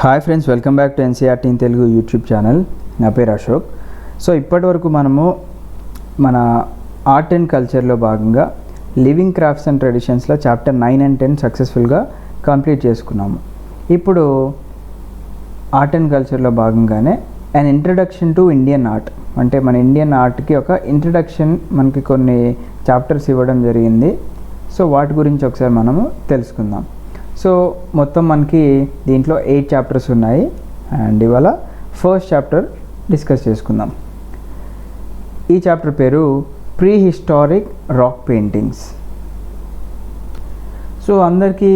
Hi friends, welcome back to NCERT in Telugu YouTube channel. నా పేరు Ashok. So ఇప్పటి వరకు మనము మన ఆర్ట్ అండ్ కల్చర్లో భాగంగా లివింగ్ క్రాఫ్ట్స్ అండ్ ట్రెడిషన్స్లో చాప్టర్ 9 and 10 సక్సెస్ఫుల్గా కంప్లీట్ చేసుకున్నాము. ఇప్పుడు ఆర్ట్ అండ్ కల్చర్లో భాగంగానే and introduction to Indian art, అంటే మన ఇండియన్ ఆర్ట్కి ఒక ఇంట్రడక్షన్ మనకి కొన్ని చాప్టర్స్ ఇవ్వడం జరిగింది. సో వాటి గురించి ఒకసారి మనము తెలుసుకుందాం. సో మొత్తం మనకి దీంట్లో 8 చాప్టర్స్ ఉన్నాయి అండ్ ఇవాళ ఫస్ట్ చాప్టర్ డిస్కస్ చేసుకుందాం. ఈ చాప్టర్ పేరు pre historic rock paintings. So అందరికీ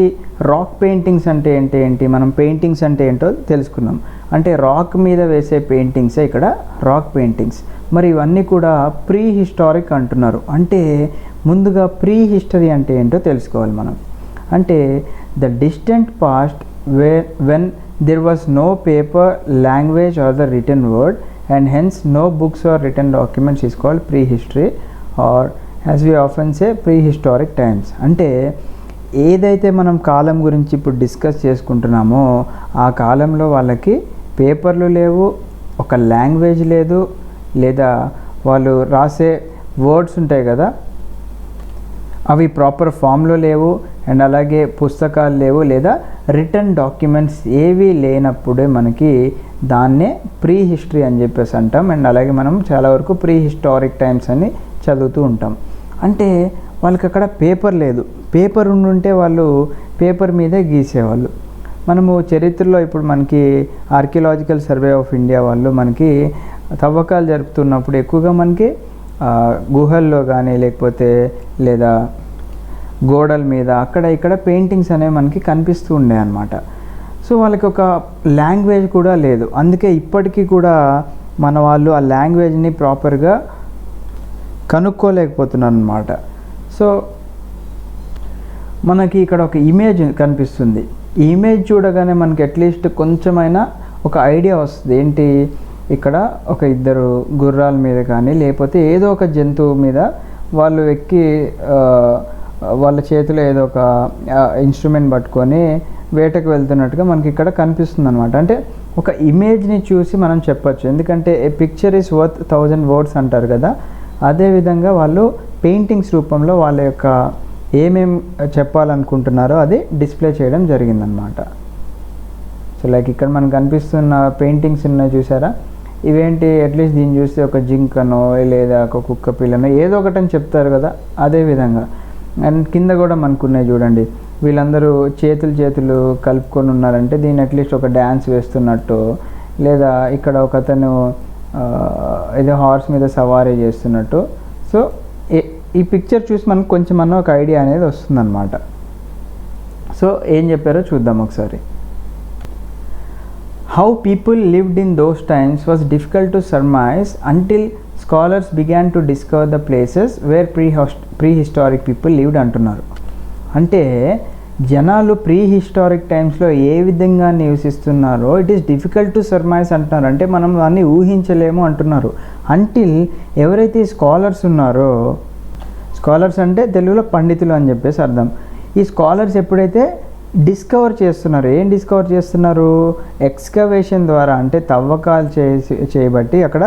రాక్ పెయింటింగ్స్ అంటే ఏంటి, మనం పెయింటింగ్స్ అంటే ఏంటో తెలుసుకున్నాం. అంటే రాక్ మీద వేసే పెయింటింగ్సే ఇక్కడ రాక్ పెయింటింగ్స్. మరి ఇవన్నీ కూడా ప్రీ హిస్టారిక్ అంటున్నారు. అంటే ముందుగా ప్రీ హిస్టరీ అంటే ఏంటో తెలుసుకోవాలి మనం. అంటే the distant past when there was no paper, language or the written word, and hence no books or written documents is called prehistory, or as we often say prehistoric times. అంటే ఏదైతే మనం కాలం గురించి ఇప్పుడు డిస్కస్ చేసుకుంటున్నామో ఆ కాలంలో వాళ్ళకి పేపర్లు లేవు, ఒక లాంగ్వేజ్ లేదు, లేదా వాళ్ళు రాసే వర్డ్స్ ఉంటాయి కదా అవి ప్రాపర్ ఫామ్లో లేవు, అండ్ అలాగే పుస్తకాలు లేవు, లేదా రిటర్న్ డాక్యుమెంట్స్ ఏవీ లేనప్పుడే మనకి దాన్నే ప్రీ హిస్టరీ అని చెప్పేసి అంటాం. అండ్ అలాగే మనం చాలా వరకు ప్రీ హిస్టారిక్ టైమ్స్ అని చదువుతూ ఉంటాం. అంటే వాళ్ళకి అక్కడ పేపర్ లేదు, పేపర్ ఉండుంటే వాళ్ళు పేపర్ మీదే గీసేవాళ్ళు. మనము చరిత్రలో ఇప్పుడు మనకి ఆర్కియలాజికల్ సర్వే ఆఫ్ ఇండియా వాళ్ళు మనకి తవ్వకాలు జరుపుతున్నప్పుడు ఎక్కువగా మనకి గుహల్లో కానీ లేకపోతే లేదా గోడల మీద అక్కడ ఇక్కడ పెయింటింగ్స్ అనేవి మనకి కనిపిస్తూ ఉండే అన్నమాట. సో వాళ్ళకి ఒక లాంగ్వేజ్ కూడా లేదు. అందుకే ఇప్పటికీ కూడా మన వాళ్ళు ఆ లాంగ్వేజ్ని ప్రాపర్గా కనుక్కోలేకపోతున్నారు అన్నమాట. సో మనకి ఇక్కడ ఒక ఇమేజ్ కనిపిస్తుంది. ఈ ఇమేజ్ చూడగానే మనకి అట్లీస్ట్ కొంచెమైనా ఒక ఐడియా వస్తుంది. ఏంటి, ఇక్కడ ఒక ఇద్దరు గుర్రాల మీద కానీ లేకపోతే ఏదో ఒక జంతువు మీద వాళ్ళు ఎక్కి వాళ్ళ చేతిలో ఏదో ఒక ఇన్స్ట్రుమెంట్ పట్టుకొని వేటకు వెళ్తున్నట్టుగా మనకి ఇక్కడ కనిపిస్తుంది అనమాట. అంటే ఒక ఇమేజ్ని చూసి మనం చెప్పచ్చు. ఎందుకంటే ఏ పిక్చర్ ఈస్ వర్త్ 1000 words అంటారు కదా, అదేవిధంగా వాళ్ళు పెయింటింగ్స్ రూపంలో వాళ్ళ యొక్క ఏమేం చెప్పాలనుకుంటున్నారో అది డిస్ప్లే చేయడం జరిగిందనమాట. సో లైక్ ఇక్కడ మనకు కనిపిస్తున్న పెయింటింగ్స్ ఉన్నాయి చూసారా, ఇవేంటి, అట్లీస్ట్ దీన్ని చూస్తే ఒక జింకనో లేదా ఒక కుక్క పిల్లనో ఏదో ఒకటని చెప్తారు కదా, అదేవిధంగా. అండ్ కింద కూడా మనకున్నాయి చూడండి, వీళ్ళందరూ చేతులు కలుపుకొని ఉన్నారంటే దీన్ని అట్లీస్ట్ ఒక డ్యాన్స్ వేస్తున్నట్టు, లేదా ఇక్కడ ఒక అతను ఏదో హార్స్ మీద సవారీ చేస్తున్నట్టు. సో ఈ పిక్చర్ చూసి మనకు కొంచెం అన్న ఒక ఐడియా అనేది వస్తుందన్నమాట. సో ఏం చెప్పారో చూద్దాం ఒకసారి. How people lived in those times was difficult to surmise until scholars began to discover the places where prehistoric people lived అంటున్నారు. అంటే జనాలు ప్రీ హిస్టారిక్ టైమ్స్లో ఏ విధంగా నివసిస్తున్నారో ఇట్ ఈస్ డిఫికల్ట్ టు సర్మైజ్ అంటున్నారు. అంటే మనం దాన్ని ఊహించలేము అంటున్నారు. అంటిల్ ఎవరైతే స్కాలర్స్ ఉన్నారో, స్కాలర్స్ అంటే తెలుగులో పండితులు అని చెప్పేసి అర్థం. ఈ స్కాలర్స్ ఎప్పుడైతే డిస్కవర్ చేస్తున్నారు, ఏం డిస్కవర్ చేస్తున్నారు, ఎక్స్కవేషన్ ద్వారా, అంటే తవ్వకాలు చేయబట్టి అక్కడ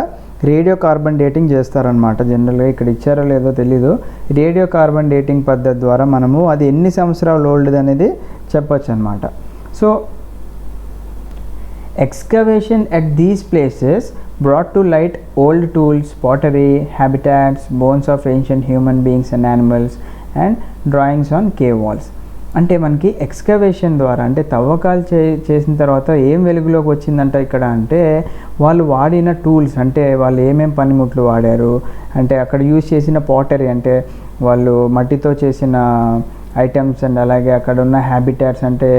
రేడియో కార్బన్ డేటింగ్ చేస్తారనమాట. జనరల్గా ఇక్కడ ఇచ్చారో లేదో తెలీదు, రేడియో కార్బన్ డేటింగ్ పద్ధతి ద్వారా మనము అది ఎన్ని సంవత్సరాలు ఓల్డ్ అనేది చెప్పచ్చు అనమాట. So excavation at these places brought to light old tools, pottery, habitats, bones of ancient human beings and animals, and drawings on cave walls. అంటే మనకి ఎక్స్కవేషన్ ద్వారా, అంటే తవ్వకాలు చేసిన తర్వాత ఏం వెలుగులోకి వచ్చిందంట ఇక్కడ అంటే వాళ్ళు వాడిన టూల్స్, అంటే వాళ్ళు ఏమేం పనిముట్లు వాడారు, అంటే అక్కడ యూజ్ చేసిన పాటరీ, అంటే వాళ్ళు మట్టితో చేసిన ఐటమ్స్, అండ్ అలాగే అక్కడ ఉన్న హ్యాబిటాట్స్ అంటే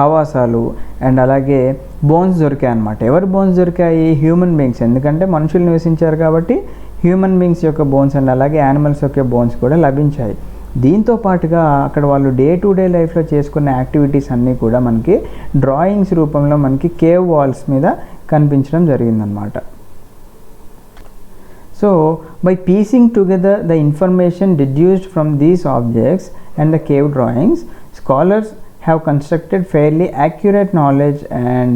ఆవాసాలు, అండ్ అలాగే బోన్స్ దొరికాయి అన్నమాట. ఎవరు బోన్స్ దొరికాయి? Human beings. ఎందుకంటే మనుషులు నివసించారు కాబట్టి హ్యూమన్ బీయింగ్స్ యొక్క బోన్స్ అండ్ అలాగే యానిమల్స్ యొక్క బోన్స్ కూడా లభించాయి. దీంతో పాటుగా అక్కడ వాళ్ళు డే టు డే లైఫ్లో చేసుకున్న యాక్టివిటీస్ అన్నీ కూడా మనకి డ్రాయింగ్స్ రూపంలో మనకి కేవ్ వాల్స్ మీద కనిపించడం జరిగిందనమాట. So by piecing together the information deduced from these objects and the cave drawings, scholars have constructed fairly accurate knowledge and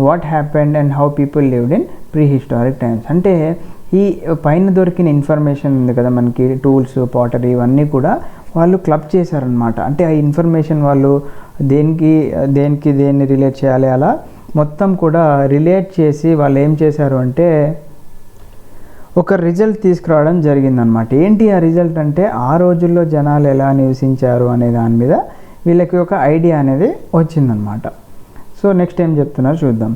what happened and how people lived in prehistoric times. అంటే ఈ పైన దొరికిన information ఉంది కదా మనకి, tools, pottery, ఇవన్నీ కూడా వాళ్ళు క్లబ్ చేశారనమాట. అంటే ఆ ఇన్ఫర్మేషన్ వాళ్ళు దేన్ని రిలేట్ చేయాలి, అలా మొత్తం కూడా రిలేట్ చేసి వాళ్ళు ఏం చేశారు అంటే ఒక రిజల్ట్ తీసుకురావడం జరిగిందనమాట. ఏంటి ఆ రిజల్ట్ అంటే ఆ రోజుల్లో జనాలు ఎలా నివసించారు అనే దాని మీద వీళ్ళకి ఒక ఐడియా అనేది వచ్చిందనమాట. సో నెక్స్ట్ ఏం చెప్తున్నారు చూద్దాం.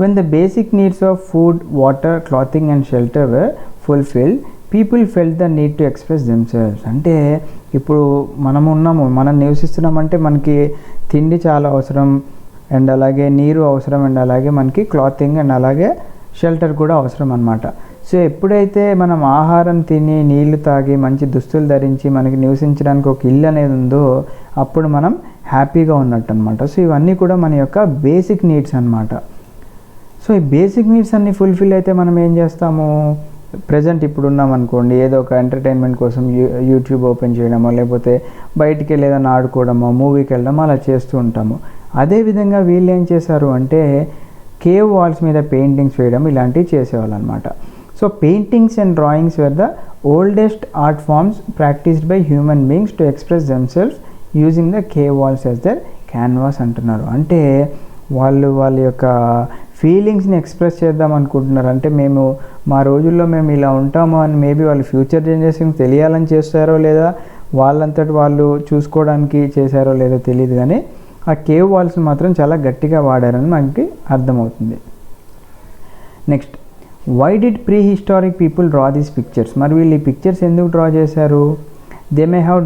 When the basic needs of food, water, clothing and shelter were fulfilled, people felt the need to express themselves. అంటే ఇప్పుడు మనం నివసిస్తున్నామంటే మనకి తిండి చాలా అవసరం, అండ్ అలాగే నీరు అవసరం, అండ్ అలాగే మనకి క్లాతింగ్ అండ్ అలాగే షెల్టర్ కూడా అవసరం అన్నమాట. సో ఎప్పుడైతే మనం ఆహారం తిని, నీళ్లు తాగి, మంచి దుస్తులు ధరించి మనకి నివసించడానికి ఒక ఇల్లు అనేది ఉందో అప్పుడు మనం హ్యాపీగా ఉన్నట్టు అనమాట. సో ఇవన్నీ కూడా మన యొక్క బేసిక్ నీడ్స్ అనమాట. సో ఈ బేసిక్ నీడ్స్ అన్నీ ఫుల్ఫిల్ అయితే మనం ఏం చేస్తాము, ప్రజెంట్ ఇప్పుడు ఉన్నాం అనుకోండి, ఏదో ఒక ఎంటర్టైన్మెంట్ కోసం యూట్యూబ్ ఓపెన్ చేయడమో, లేకపోతే బయటికి వెళ్ళి ఏదైనా ఆడుకోవడమో, మూవీకి వెళ్ళడమో అలా చేస్తూ ఉంటాము. అదేవిధంగా వీళ్ళు ఏం చేశారు అంటే కేవ్ వాల్స్ మీద పెయింటింగ్స్ వేయడం ఇలాంటివి చేసేవాళ్ళు అనమాట. So paintings and drawings were the oldest art forms practised by human beings to express themselves using the cave walls as their canvas అంటున్నారు. అంటే వాళ్ళ యొక్క ఫీలింగ్స్ని ఎక్స్ప్రెస్ చేద్దాం అనుకుంటున్నారు. అంటే మా రోజుల్లో మేము ఇలా ఉంటాము అని మేబీ వాళ్ళు ఫ్యూచర్ జనరేషన్కి తెలియాలని చేస్తారో లేదా వాళ్ళంతటి వాళ్ళు చూసుకోవడానికి చేశారో లేదో తెలియదు, కానీ ఆ కేవ్ వాల్స్ మాత్రం చాలా గట్టిగా వాడారని మనకి అర్థమవుతుంది. Next, why did prehistoric people draw these pictures? మరి వీళ్ళు ఈ పిక్చర్స్ ఎందుకు డ్రా చేశారు? They may have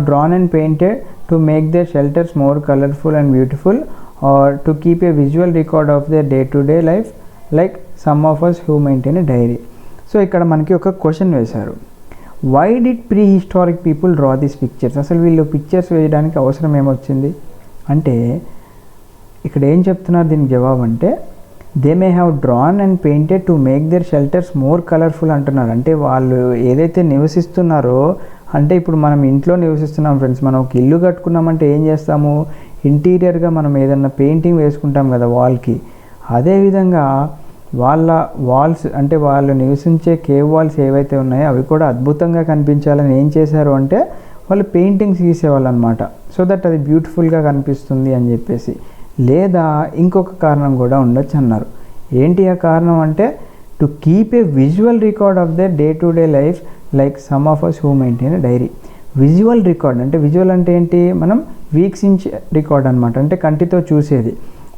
drawn and painted to make their shelters more colourful and beautiful, or to keep a visual record of their day to day life like some of us who maintain a diary. So ఇక్కడ మనకి ఒక question వేశారు, why did prehistoric people draw these pictures? అసలు వీళ్ళు pictures వేయడానికి అవసరం ఏమొచ్చింది అంటే ఇక్కడ ఏం చెప్తున్నారు దీనికి జవాబు అంటే they may have drawn and painted to make their shelters more colourful అంటున్నారు. అంటే వాళ్ళు ఏదైతే నివసిస్తున్నారో, అంటే ఇప్పుడు మనం ఇంట్లో నివసిస్తున్నాం ఫ్రెండ్స్, మనం ఒక ఇల్లు కట్టుకున్నామంటే ఏం చేస్తాము, ఇంటీరియర్గా మనం ఏదన్నా పెయింటింగ్ వేసుకుంటాం కదా వాల్కి. అదేవిధంగా వాళ్ళ వాల్స్, అంటే వాళ్ళు నివసించే కేవ్ వాల్స్ ఏవైతే ఉన్నాయో అవి కూడా అద్భుతంగా కనిపించాలని ఏం చేశారు అంటే వాళ్ళు పెయింటింగ్స్ గీసేవాళ్ళు అనమాట. సో దట్ అది బ్యూటిఫుల్గా కనిపిస్తుంది అని చెప్పేసి. లేదా ఇంకొక కారణం కూడా ఉండొచ్చు అన్నారు. ఏంటి ఆ కారణం అంటే to keep a visual record of their day to day life like some of us who maintain a diary. Visual record అంటే విజువల్ అంటే ఏంటి, మనం వీక్షించే రికార్డ్ అనమాట, అంటే కంటితో చూసేది.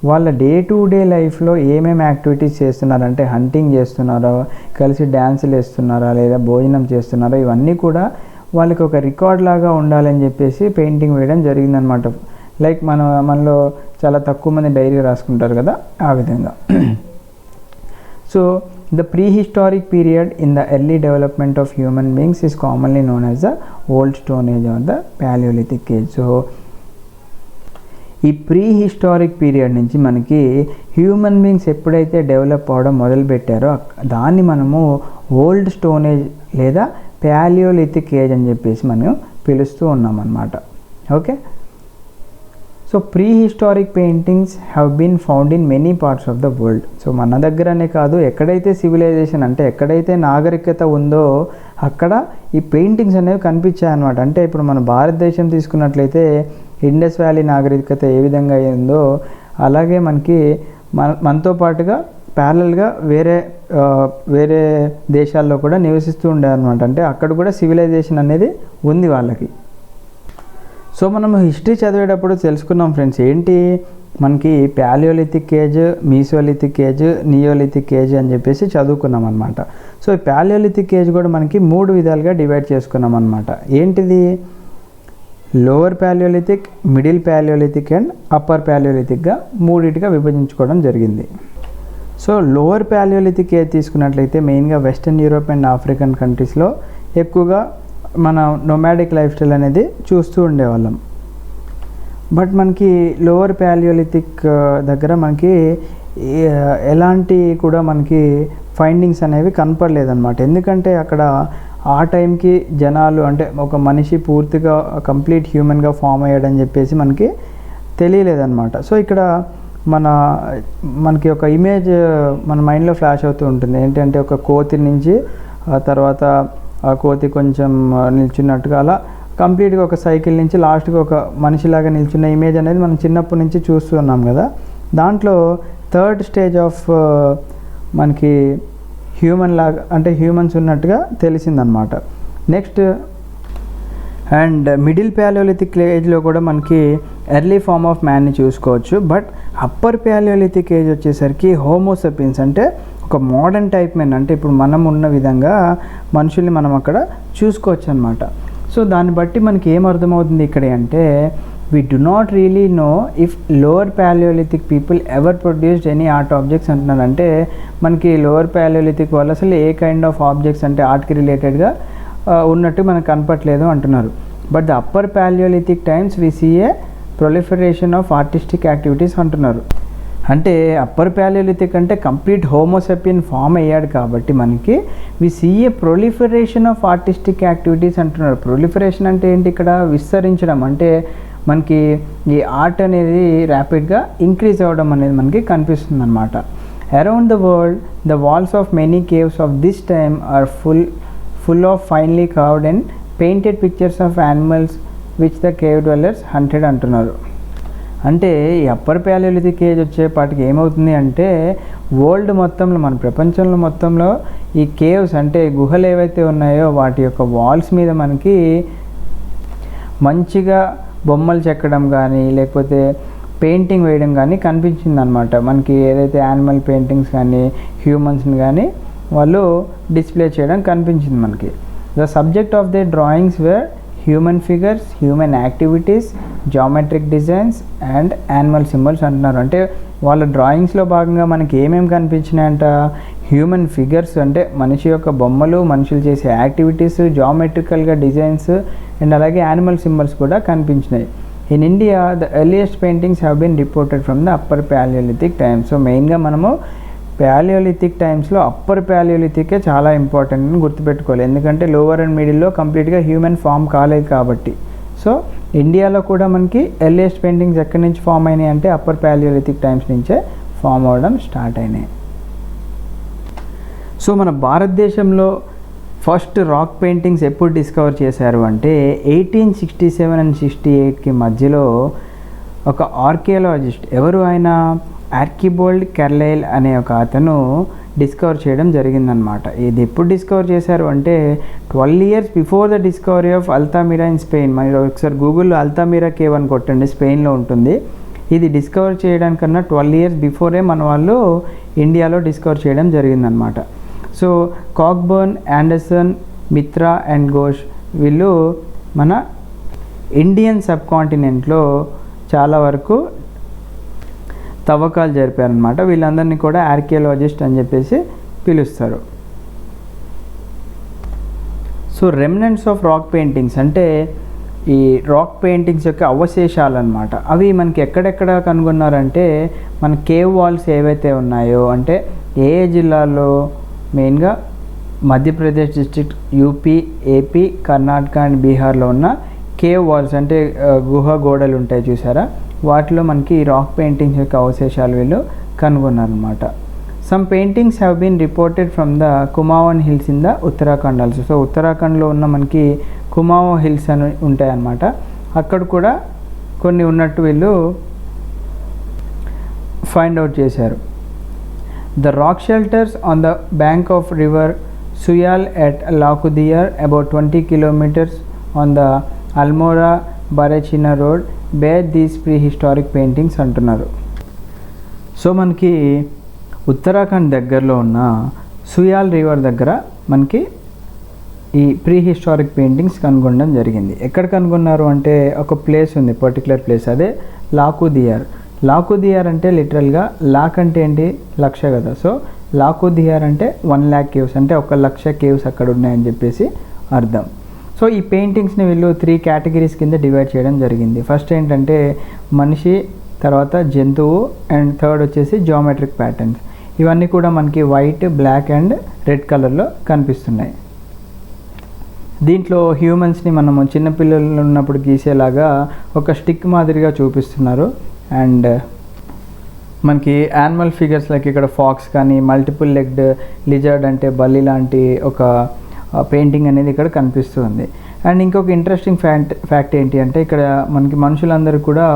వాళ్ళ డే టు డే లైఫ్లో ఏమేమి యాక్టివిటీస్ చేస్తున్నారంటే హంటింగ్ చేస్తున్నారా, కలిసి డ్యాన్సులు వేస్తున్నారా, లేదా భోజనం చేస్తున్నారా, ఇవన్నీ కూడా వాళ్ళకి ఒక రికార్డ్ లాగా ఉండాలని చెప్పేసి పెయింటింగ్ వేయడం జరిగిందనమాట. లైక్ మనలో చాలా తక్కువ మంది డైరీ రాసుకుంటారు కదా, ఆ విధంగా. So the pre historic period in the early development of human beings is commonly known as the old stone age or the Palaeolithic age. So ఈ ప్రీ హిస్టారిక్ పీరియడ్ నుంచి మనకి హ్యూమన్ బీయింగ్స్ ఎప్పుడైతే develop అవ్వడం మొదలుపెట్టారో దాన్ని మనము old stone age లేదా palaeolithic age అని చెప్పేసి మనం పిలుస్తూ ఉన్నామన్నమాట. Okay, so prehistoric paintings have been found in many parts of the world. So మన దగ్గరనే కాదు, ఎక్కడైతే సివిలైజేషన్ అంటే ఎక్కడైతే నాగరికత ఉందో అక్కడ ఈ పెయింటింగ్స్ అనేవి కనిపించాయి అన్నమాట. అంటే ఇప్పుడు మన భారతదేశం తీసుకున్నట్లయితే ఇండస్ వ్యాలీ నాగరికత ఏ విధంగా అయిందో అలాగే మనకి మనతో పాటుగా ప్యారలల్గా వేరే దేశాల్లో కూడా నివసిస్తూ ఉండే అనమాట. అంటే అక్కడ కూడా సివిలైజేషన్ అనేది ఉంది వాళ్ళకి. సో మనం హిస్టరీ చదివేటప్పుడు తెలుసుకున్నాం ఫ్రెండ్స్, ఏంటి మనకి Palaeolithic age, Mesolithic age, neolithic age అని చెప్పేసి చదువుకున్నాం అనమాట. సో ఈ ప్యాలియోలిథిక్ ఏజ్ కూడా మనకి 3 విధాలుగా డివైడ్ చేసుకున్నాం అనమాట. ఏంటిది, lower palaeolithic, middle palaeolithic and upper ప్యాలియోలిథిక్గా 3గా విభజించుకోవడం జరిగింది. సో లోవర్ ప్యాలియోలిథిక్ ఏజ్ తీసుకున్నట్లయితే మెయిన్గా వెస్టర్న్ యూరోప్ అండ్ ఆఫ్రికన్ కంట్రీస్లో ఎక్కువగా మన నొమాడిక్ లైఫ్ స్టైల్ అనేది చూస్తూ ఉండేవాళ్ళం. బట్ మనకి లోవర్ ప్యాలియోలిథిక్ దగ్గర మనకి ఎలాంటి కూడా మనకి ఫైండింగ్స్ అనేవి కనపడలేదన్నమాట. ఎందుకంటే అక్కడ ఆ టైంకి జనాలు అంటే ఒక మనిషి పూర్తిగా కంప్లీట్ హ్యూమన్గా ఫామ్ అయ్యాడని చెప్పేసి మనకి తెలియలేదన్నమాట. సో ఇక్కడ మనకి ఒక ఇమేజ్ మన మైండ్లో ఫ్లాష్ అవుతూ ఉంటుంది. ఏంటంటే ఒక కోతి నుంచి తర్వాత ఆ కోతి కొంచెం నిల్చున్నట్టుగా అలా కంప్లీట్గా ఒక సైకిల్ నుంచి లాస్ట్గా ఒక మనిషిలాగా నిల్చున్న ఇమేజ్ అనేది మనం చిన్నప్పటి నుంచి చూస్తూ ఉన్నాం కదా. దాంట్లో థర్డ్ స్టేజ్ ఆఫ్ మనకి హ్యూమన్ లాగా అంటే హ్యూమన్స్ ఉన్నట్టుగా తెలిసిందనమాట. నెక్స్ట్ అండ్ మిడిల్ ప్యాలియోలిథిక్ ఏజ్లో కూడా మనకి ఎర్లీ ఫామ్ ఆఫ్ మ్యాన్ని చూసుకోవచ్చు. బట్ అప్పర్ ప్యాలియోలిథిక్ ఏజ్ వచ్చేసరికి హోమోసెపియన్స్ అంటే ఒక మోడర్న్ టైప్ మెన్ అంటే ఇప్పుడు మనం ఉన్న విధంగా మనుషుల్ని మనం అక్కడ చూసుకోవచ్చు అనమాట. సో దాన్ని బట్టి మనకి ఏం అర్థమవుతుంది ఇక్కడ అంటే we do not really know if lower paleolithic people ever produced any art objects అంటున్నారు. అంటే మనకి లోవర్ ప్యాలియోలిథిక్ వాళ్ళు అసలు ఏ కైండ్ ఆఫ్ ఆబ్జెక్ట్స్ అంటే ఆర్ట్కి రిలేటెడ్గా ఉన్నట్టు మనకు కనపట్లేదు అంటున్నారు. But the upper palaeolithic times we see a proliferation of artistic activities అంటున్నారు. అంటే అప్పర్ ప్యాలియోలిథిక్ అంటే కంప్లీట్ హోమోసెపియన్ ఫామ్ అయ్యాడు కాబట్టి మనకి we see a proliferation of artistic activities అంటున్నారు. ప్రొలిఫరేషన్ అంటే ఏంటి, ఇక్కడ విస్తరించడం అంటే మనకి ఈ ఆర్ట్ అనేది ర్యాపిడ్గా ఇంక్రీజ్ అవ్వడం అనేది మనకి కనిపిస్తుంది అనమాట. Around the world the walls of many caves of this time are full of finely carved and painted pictures of animals which the cave dwellers hunted అంటున్నారు. అంటే ఈ అప్పర్ ప్యాలియోలిథిక్ ఏజ్ వచ్చేపాటికి ఏమవుతుంది అంటే వరల్డ్ మొత్తంలో మన ప్రపంచంలో మొత్తంలో ఈ కేవ్స్ అంటే గుహలు ఏవైతే ఉన్నాయో వాటి యొక్క వాల్స్ మీద మనకి మంచిగా బొమ్మలు చెక్కడం కానీ లేకపోతే పెయింటింగ్ వేయడం కానీ కనిపించింది అనమాట. మనకి ఏదైతే యానిమల్ పెయింటింగ్స్ కానీ హ్యూమన్స్ని కానీ వాళ్ళు డిస్ప్లే చేయడం కనిపించింది మనకి. The subject of the drawings were human figures, human activities, geometric designs and animal symbols అంటున్నారు. అంటే వాళ్ళ డ్రాయింగ్స్లో భాగంగా మనకి ఏమేమి కనిపించినాయంట, హ్యూమన్ ఫిగర్స్ అంటే మనిషి యొక్క బొమ్మలు, మనుషులు చేసే యాక్టివిటీస్, జామెట్రికల్గా డిజైన్స్ అండ్ అలాగే యానిమల్ సింబల్స్ కూడా కనిపించినాయి. In India the earliest paintings have been reported from the upper palaeolithic times. So మెయిన్గా మనము ప్యాలియోలిథిక్ టైమ్స్లో అప్పర్ ప్యాలియోలిథికే చాలా ఇంపార్టెంట్ అని గుర్తుపెట్టుకోవాలి. ఎందుకంటే లోవర్ అండ్ మిడిల్లో కంప్లీట్గా హ్యూమన్ ఫామ్ కాలేదు కాబట్టి. సో ఇండియాలో కూడా మనకి ఎర్లియస్ట్ పెయింటింగ్స్ ఎక్కడి నుంచి ఫామ్ అయినాయి అంటే అప్పర్ ప్యాలియోలిథిక్ టైమ్స్ నుంచే ఫామ్ అవ్వడం స్టార్ట్ అయినాయి. సో మన భారతదేశంలో ఫస్ట్ రాక్ పెయింటింగ్స్ ఎప్పుడు డిస్కవర్ చేశారు అంటే 1867 అండ్ 68కి మధ్యలో ఒక ఆర్కియాలజిస్ట్ ఎవరు ఆయన ఆర్కిబోల్డ్ కెర్లైల్ అనే ఒక అతను డిస్కవర్ చేయడం జరిగిందనమాట. ఇది ఎప్పుడు డిస్కవర్ చేశారు అంటే 12 years before the discovery of Altamira in Spain. మీరు ఒకసారి గూగుల్లో అల్తామిరా కేవ్ అని కొట్టండి, స్పెయిన్లో ఉంటుంది. ఇది డిస్కవర్ చేయడానికన్నా 12 years బిఫోరే మన వాళ్ళు ఇండియాలో డిస్కవర్ చేయడం జరిగిందనమాట. So Cockburn, Anderson, Mitra and Ghosh వీళ్ళు మన ఇండియన్ సబ్ కాంటినెంట్లో చాలా వరకు తవ్వకాలు జరిపారనమాట. వీళ్ళందరినీ కూడా ఆర్కియాలజిస్ట్ అని చెప్పేసి పిలుస్తారు. So remnants of rock paintings అంటే ఈ రాక్ పెయింటింగ్స్ యొక్క అవశేషాలు అనమాట. అవి మనకి ఎక్కడెక్కడ కనుగొన్నారంటే మన కేవ్ వాల్స్ ఏవైతే ఉన్నాయో అంటే ఏ జిల్లాలో మెయిన్గా Madhya Pradesh district, UP, AP, Karnataka and బీహార్లో ఉన్న కేవ్ వాల్స్ అంటే గుహ గోడలు ఉంటాయి చూసారా, వాటిలో మనకి రాక్ పెయింటింగ్స్ యొక్క అవశేషాలు వీళ్ళు కనుగొన్నారనమాట. Some paintings have been reported from the Kumaon hills in the Uttarakhand also. So ఉత్తరాఖండ్లో ఉన్న మనకి కుమావో హిల్స్ అని ఉంటాయన్నమాట. అక్కడ కూడా కొన్ని ఉన్నట్టు వీళ్ళు ఫైండ్ అవుట్ చేశారు. The rock shelters on the bank of river Suyal at Lakudiyar about 20 kilometers on the Almora-Barachina road bear these prehistoric paintings అంటున్నారు. సో మనకి ఉత్తరాఖండ్ దగ్గరలో ఉన్న సుయాల్ రివర్ దగ్గర మనకి ఈ ప్రీహిస్టారిక్ పెయింటింగ్స్ కనుగొనడం జరిగింది. ఎక్కడ కనుగొన్నారు అంటే ఒక ప్లేస్ ఉంది, పర్టికులర్ ప్లేస్, అదే లాకుదియార్. లాకుదియార్ అంటే లిటరల్గా లాక్ అంటే ఏంటి, లక్ష కదా. సో లాకుదియార్ అంటే 1 lakh కేవ్స్ అంటే 1,00,000 కేవ్స్ అక్కడ ఉన్నాయని చెప్పేసి అర్థం. సో ఈ పెయింటింగ్స్ని వీళ్ళు 3 కేటగిరీస్ కింద డివైడ్ చేయడం జరిగింది. ఫస్ట్ ఏంటంటే మనిషి, తర్వాత జంతువు అండ్ థర్డ్ వచ్చేసి జామెట్రిక్ ప్యాటర్న్స్. ఇవన్నీ కూడా మనకి వైట్, బ్లాక్ అండ్ రెడ్ కలర్లో కనిపిస్తున్నాయి. దీంట్లో హ్యూమన్స్ని మనము చిన్నపిల్లలు ఉన్నప్పుడు గీసేలాగా ఒక స్టిక్ మాదిరిగా చూపిస్తున్నారు. అండ్ మనకి యానిమల్ ఫిగర్స్ లైక్ ఇక్కడ ఫాక్స్ కానీ మల్టిపుల్ లెగ్డ్ లిజర్డ్ అంటే బల్లి లాంటి ఒక పెయింటింగ్ అనేది ఇక్కడ కనిపిస్తుంది. అండ్ ఇంకొక ఇంట్రెస్టింగ్ ఫ్యాక్ట్ ఏంటి అంటే ఇక్కడ మనకి మనుషులందరూ కూడా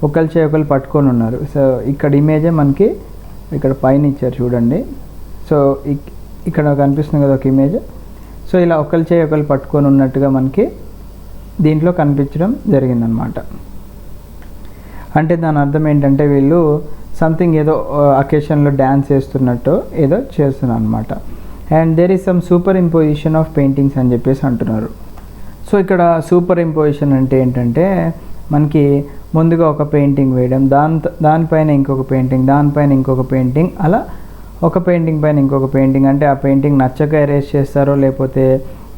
ఒకరి చేయి ఒకరు పట్టుకొని ఉన్నారు. సో ఇక్కడ ఇమేజే మనకి ఇక్కడ పైన ఇచ్చారు చూడండి. సో ఇక్కడ కనిపిస్తుంది కదా ఒక ఇమేజ్. సో ఇలా ఒకరి చేయి ఒకరు పట్టుకొని ఉన్నట్టుగా మనకి దీంట్లో కనిపించడం జరిగిందనమాట. అంటే దాని అర్థం ఏంటంటే వీళ్ళు సంథింగ్ ఏదో అకేషన్లో డ్యాన్స్ చేస్తున్నట్టు ఏదో చేస్తున్నారు అనమాట. And there is some superimposition of paintings అని చెప్పేసి అంటున్నారు. సో ఇక్కడ సూపర్ ఇంపోజిషన్ అంటే ఏంటంటే మనకి ముందుగా ఒక పెయింటింగ్ వేయడం, దానిపైన ఇంకొక పెయింటింగ్, దానిపైన ఇంకొక పెయింటింగ్, అలా ఒక పెయింటింగ్ పైన ఇంకొక పెయింటింగ్. అంటే ఆ పెయింటింగ్ నచ్చక ఎరేజ్ చేస్తారో లేకపోతే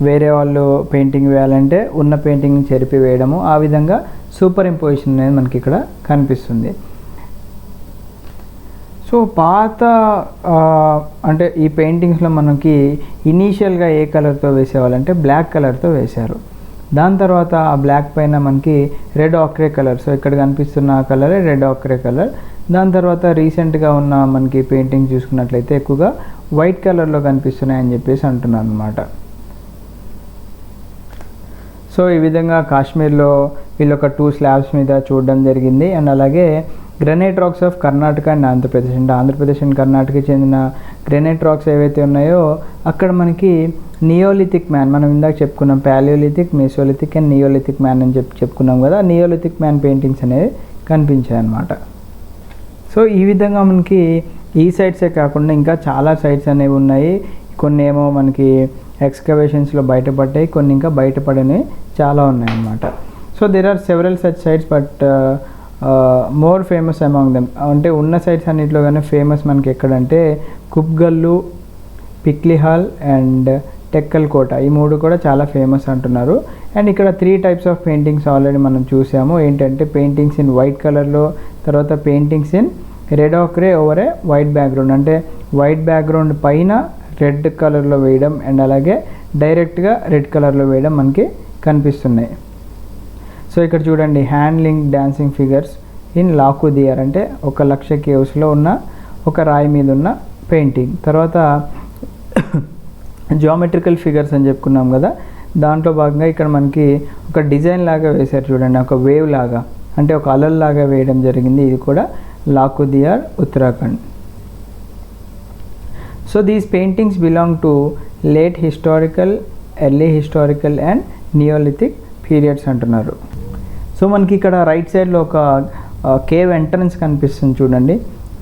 వేరే వాళ్ళు పెయింటింగ్ వేయాలంటే ఉన్న పెయింటింగ్ చెరిపి వేయడము, ఆ విధంగా సూపర్ ఇంపోజిషన్ అనేది మనకి ఇక్కడ కనిపిస్తుంది. సో పాత అంటే ఈ పెయింటింగ్స్లో మనకి ఇనీషియల్గా ఏ కలర్తో వేసేవాళ్ళంటే బ్లాక్ కలర్తో వేశారు. దాని తర్వాత ఆ బ్లాక్ పైన మనకి రెడ్ ఆక్రే కలర్, సో ఇక్కడ కనిపిస్తున్న కలరే రెడ్ ఆక్రే కలర్. దాని తర్వాత రీసెంట్గా ఉన్న మనకి పెయింటింగ్ చూసుకున్నట్లయితే ఎక్కువగా వైట్ కలర్లో కనిపిస్తున్నాయని చెప్పేసి అంటున్నారు అనమాట. సో ఈ విధంగా కాశ్మీర్లో వీళ్ళు ఒక 2 స్లాబ్స్ మీద చూడడం జరిగింది. అండ్ అలాగే granite rocks of Karnataka and Andhra Pradesh, అంటే ఆంధ్రప్రదేశ్ అండ్ కర్ణాటకకి చెందిన గ్రనైట్ రాక్స్ ఏవైతే ఉన్నాయో అక్కడ మనకి నియోలిథిక్ మ్యాన్, మనం ఇందాక చెప్పుకున్నాం Palaeolithic, Mesolithic and neolithic man అని చెప్పుకున్నాం కదా. నియోలిథిక్ మ్యాన్ పెయింటింగ్స్ అనేవి కనిపించాయి అన్నమాట. సో ఈ విధంగా మనకి ఈ సైట్సే కాకుండా ఇంకా చాలా సైట్స్ అనేవి ఉన్నాయి. కొన్ని ఏమో మనకి ఎక్స్కవేషన్స్లో బయటపడ్డాయి, కొన్ని ఇంకా బయటపడినవి చాలా ఉన్నాయి అన్నమాట. So there are several such sites but more famous among them, అంటే ఉన్న సైట్స్ అన్నింటిలో కానీ ఫేమస్ మనకి ఎక్కడంటే కుప్గల్లు, పిక్లిహాల్ అండ్ టెక్కల్ కోట, ఈ 3 కూడా చాలా ఫేమస్ అంటున్నారు. అండ్ ఇక్కడ 3 టైప్స్ ఆఫ్ పెయింటింగ్స్ ఆల్రెడీ మనం చూసాము. ఏంటంటే పెయింటింగ్స్ ఇన్ వైట్ కలర్లో, తర్వాత paintings in red ochre over a white background, అంటే వైట్ బ్యాక్గ్రౌండ్ పైన రెడ్ కలర్లో వేయడం అండ్ అలాగే డైరెక్ట్గా రెడ్ కలర్లో వేయడం మనకి కనిపిస్తున్నాయి. సో ఇక్కడ చూడండి హ్యాండ్లింగ్ డాన్సింగ్ ఫిగర్స్ ఇన్ లాకుదియర్, అంటే 1,00,000 కేవ్స్లో ఉన్న ఒక రాయి మీద ఉన్న పెయింటింగ్. తర్వాత జియోమెట్రికల్ ఫిగర్స్ అని చెప్పుకున్నాం కదా, దాంట్లో భాగంగా ఇక్కడ మనకి ఒక డిజైన్ లాగా వేశారు చూడండి, ఒక వేవ్ లాగా, అంటే ఒక అలల్లాగా వేయడం జరిగింది. ఇది కూడా Lakhudiyar, Uttarakhand. So these paintings belong to late historical, early historical and neolithic periods అంటున్నారు. సో మనకి ఇక్కడ రైట్ సైడ్లో ఒక కేవ్ ఎంట్రన్స్ కనిపిస్తుంది చూడండి.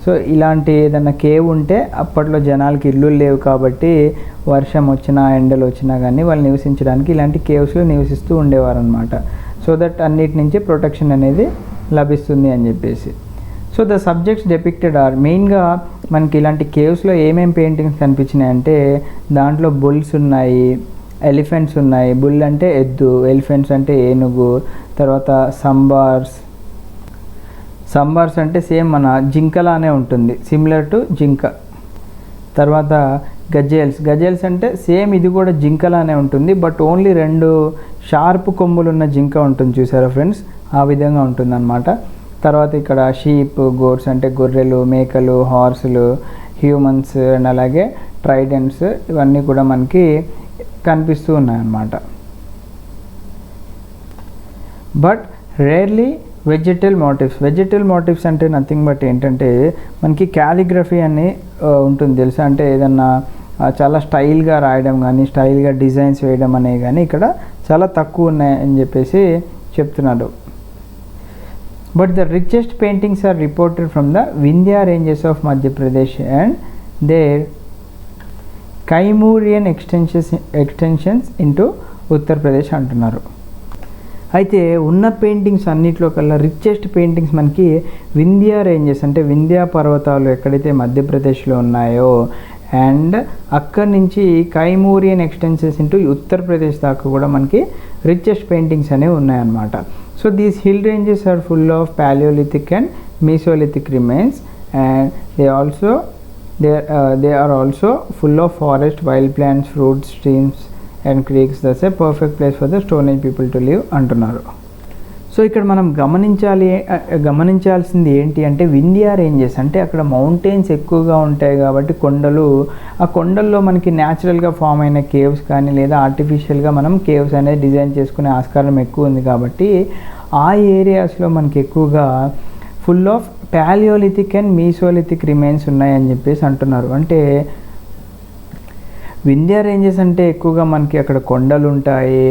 సో ఇలాంటి ఏదైనా కేవ్ ఉంటే అప్పట్లో జనాలకి ఇల్లు లేవు కాబట్టి వర్షం వచ్చినా ఎండలు వచ్చినా కానీ వాళ్ళు నివసించడానికి ఇలాంటి కేవ్స్లో నివసిస్తూ ఉండేవారు అనమాట. సో దట్ అన్నిటి నుంచి ప్రొటెక్షన్ అనేది లభిస్తుంది అని చెప్పేసి. So the subjects depicted are, మెయిన్గా మనకి ఇలాంటి కేవ్స్లో ఏమేమి పెయింటింగ్స్ కనిపించినాయి అంటే దాంట్లో బుల్స్ ఉన్నాయి, ఎలిఫెంట్స్ ఉన్నాయి. బుల్ అంటే ఎద్దు, ఎలిఫెంట్స్ అంటే ఏనుగు, తర్వాత సంబార్స్ అంటే సేమ్ మన జింకలానే ఉంటుంది, సిమిలర్ టు జింక. తర్వాత గజేల్స్ అంటే సేమ్ ఇది కూడా జింకలానే ఉంటుంది, బట్ ఓన్లీ 2 షార్ప్ కొమ్ములు ఉన్న జింక ఉంటుంది చూసారా ఫ్రెండ్స్, ఆ విధంగా ఉంటుంది అన్నమాట. తర్వాత ఇక్కడ షీప్, గోట్స్ అంటే గొర్రెలు, మేకలు, హార్సులు, హ్యూమన్స్ అండ్ అలాగే ట్రైడెంట్స్, ఇవన్నీ కూడా మనకి కనిపిస్తూ ఉన్నాయన్నమాట. బట్ రేర్లీ వెజిటల్ మోటివ్స్ అంటే నథింగ్ బట్ ఏంటంటే మనకి క్యాలిగ్రఫీ అని ఉంటుంది తెలుసా, అంటే ఏదన్నా చాలా స్టైల్గా రాయడం కానీ స్టైల్గా డిజైన్స్ వేయడం అనేవి కానీ ఇక్కడ చాలా తక్కువ ఉన్నాయని చెప్పేసి చెప్తున్నారు. But the richest paintings are reported from the Vindhya ranges of Madhya Pradesh and their Kaimurian extensions into Uttar Pradesh అంటున్నారు. అయితే ఉన్న పెయింటింగ్స్ అన్నిట్లో కల్లా రిచెస్ట్ పెయింటింగ్స్ మనకి వింధ్యా రేంజెస్, అంటే వింధ్యా పర్వతాలు ఎక్కడైతే మధ్యప్రదేశ్లో ఉన్నాయో అండ్ అక్కడి నుంచి కైమూరియన్ ఎక్స్టెన్షన్స్ ఇంటూ ఉత్తరప్రదేశ్ దాకా కూడా మనకి రిచెస్ట్ పెయింటింగ్స్ అనేవి ఉన్నాయన్నమాట. So these hill ranges are full of palaeolithic and mesolithic remains and they are also full of forest, wild plants, fruits, streams and creeks that's a perfect place for the stone age people to live అంటున్నారు. So ఇక్కడ మనం గమనించాల్సింది ఏంటి అంటే Vindhya ranges అంటే అక్కడ mountains ఎక్కువగా ఉంటాయి కాబట్టి కొండలు, ఆ కొండల్లో మనకి న్యాచురల్గా ఫామ్ అయిన కేవ్స్ కానీ లేదా ఆర్టిఫిషియల్గా మనం కేవ్స్ అనేది డిజైన్ చేసుకునే ఆస్కారం ఎక్కువ ఉంది కాబట్టి ఆ ఏరియాస్లో మనకి ఎక్కువగా full of palaeolithic and mesolithic remains ఉన్నాయని చెప్పేసి అంటున్నారు. అంటే వింధ్యా రేంజెస్ అంటే ఎక్కువగా మనకి అక్కడ కొండలు ఉంటాయి,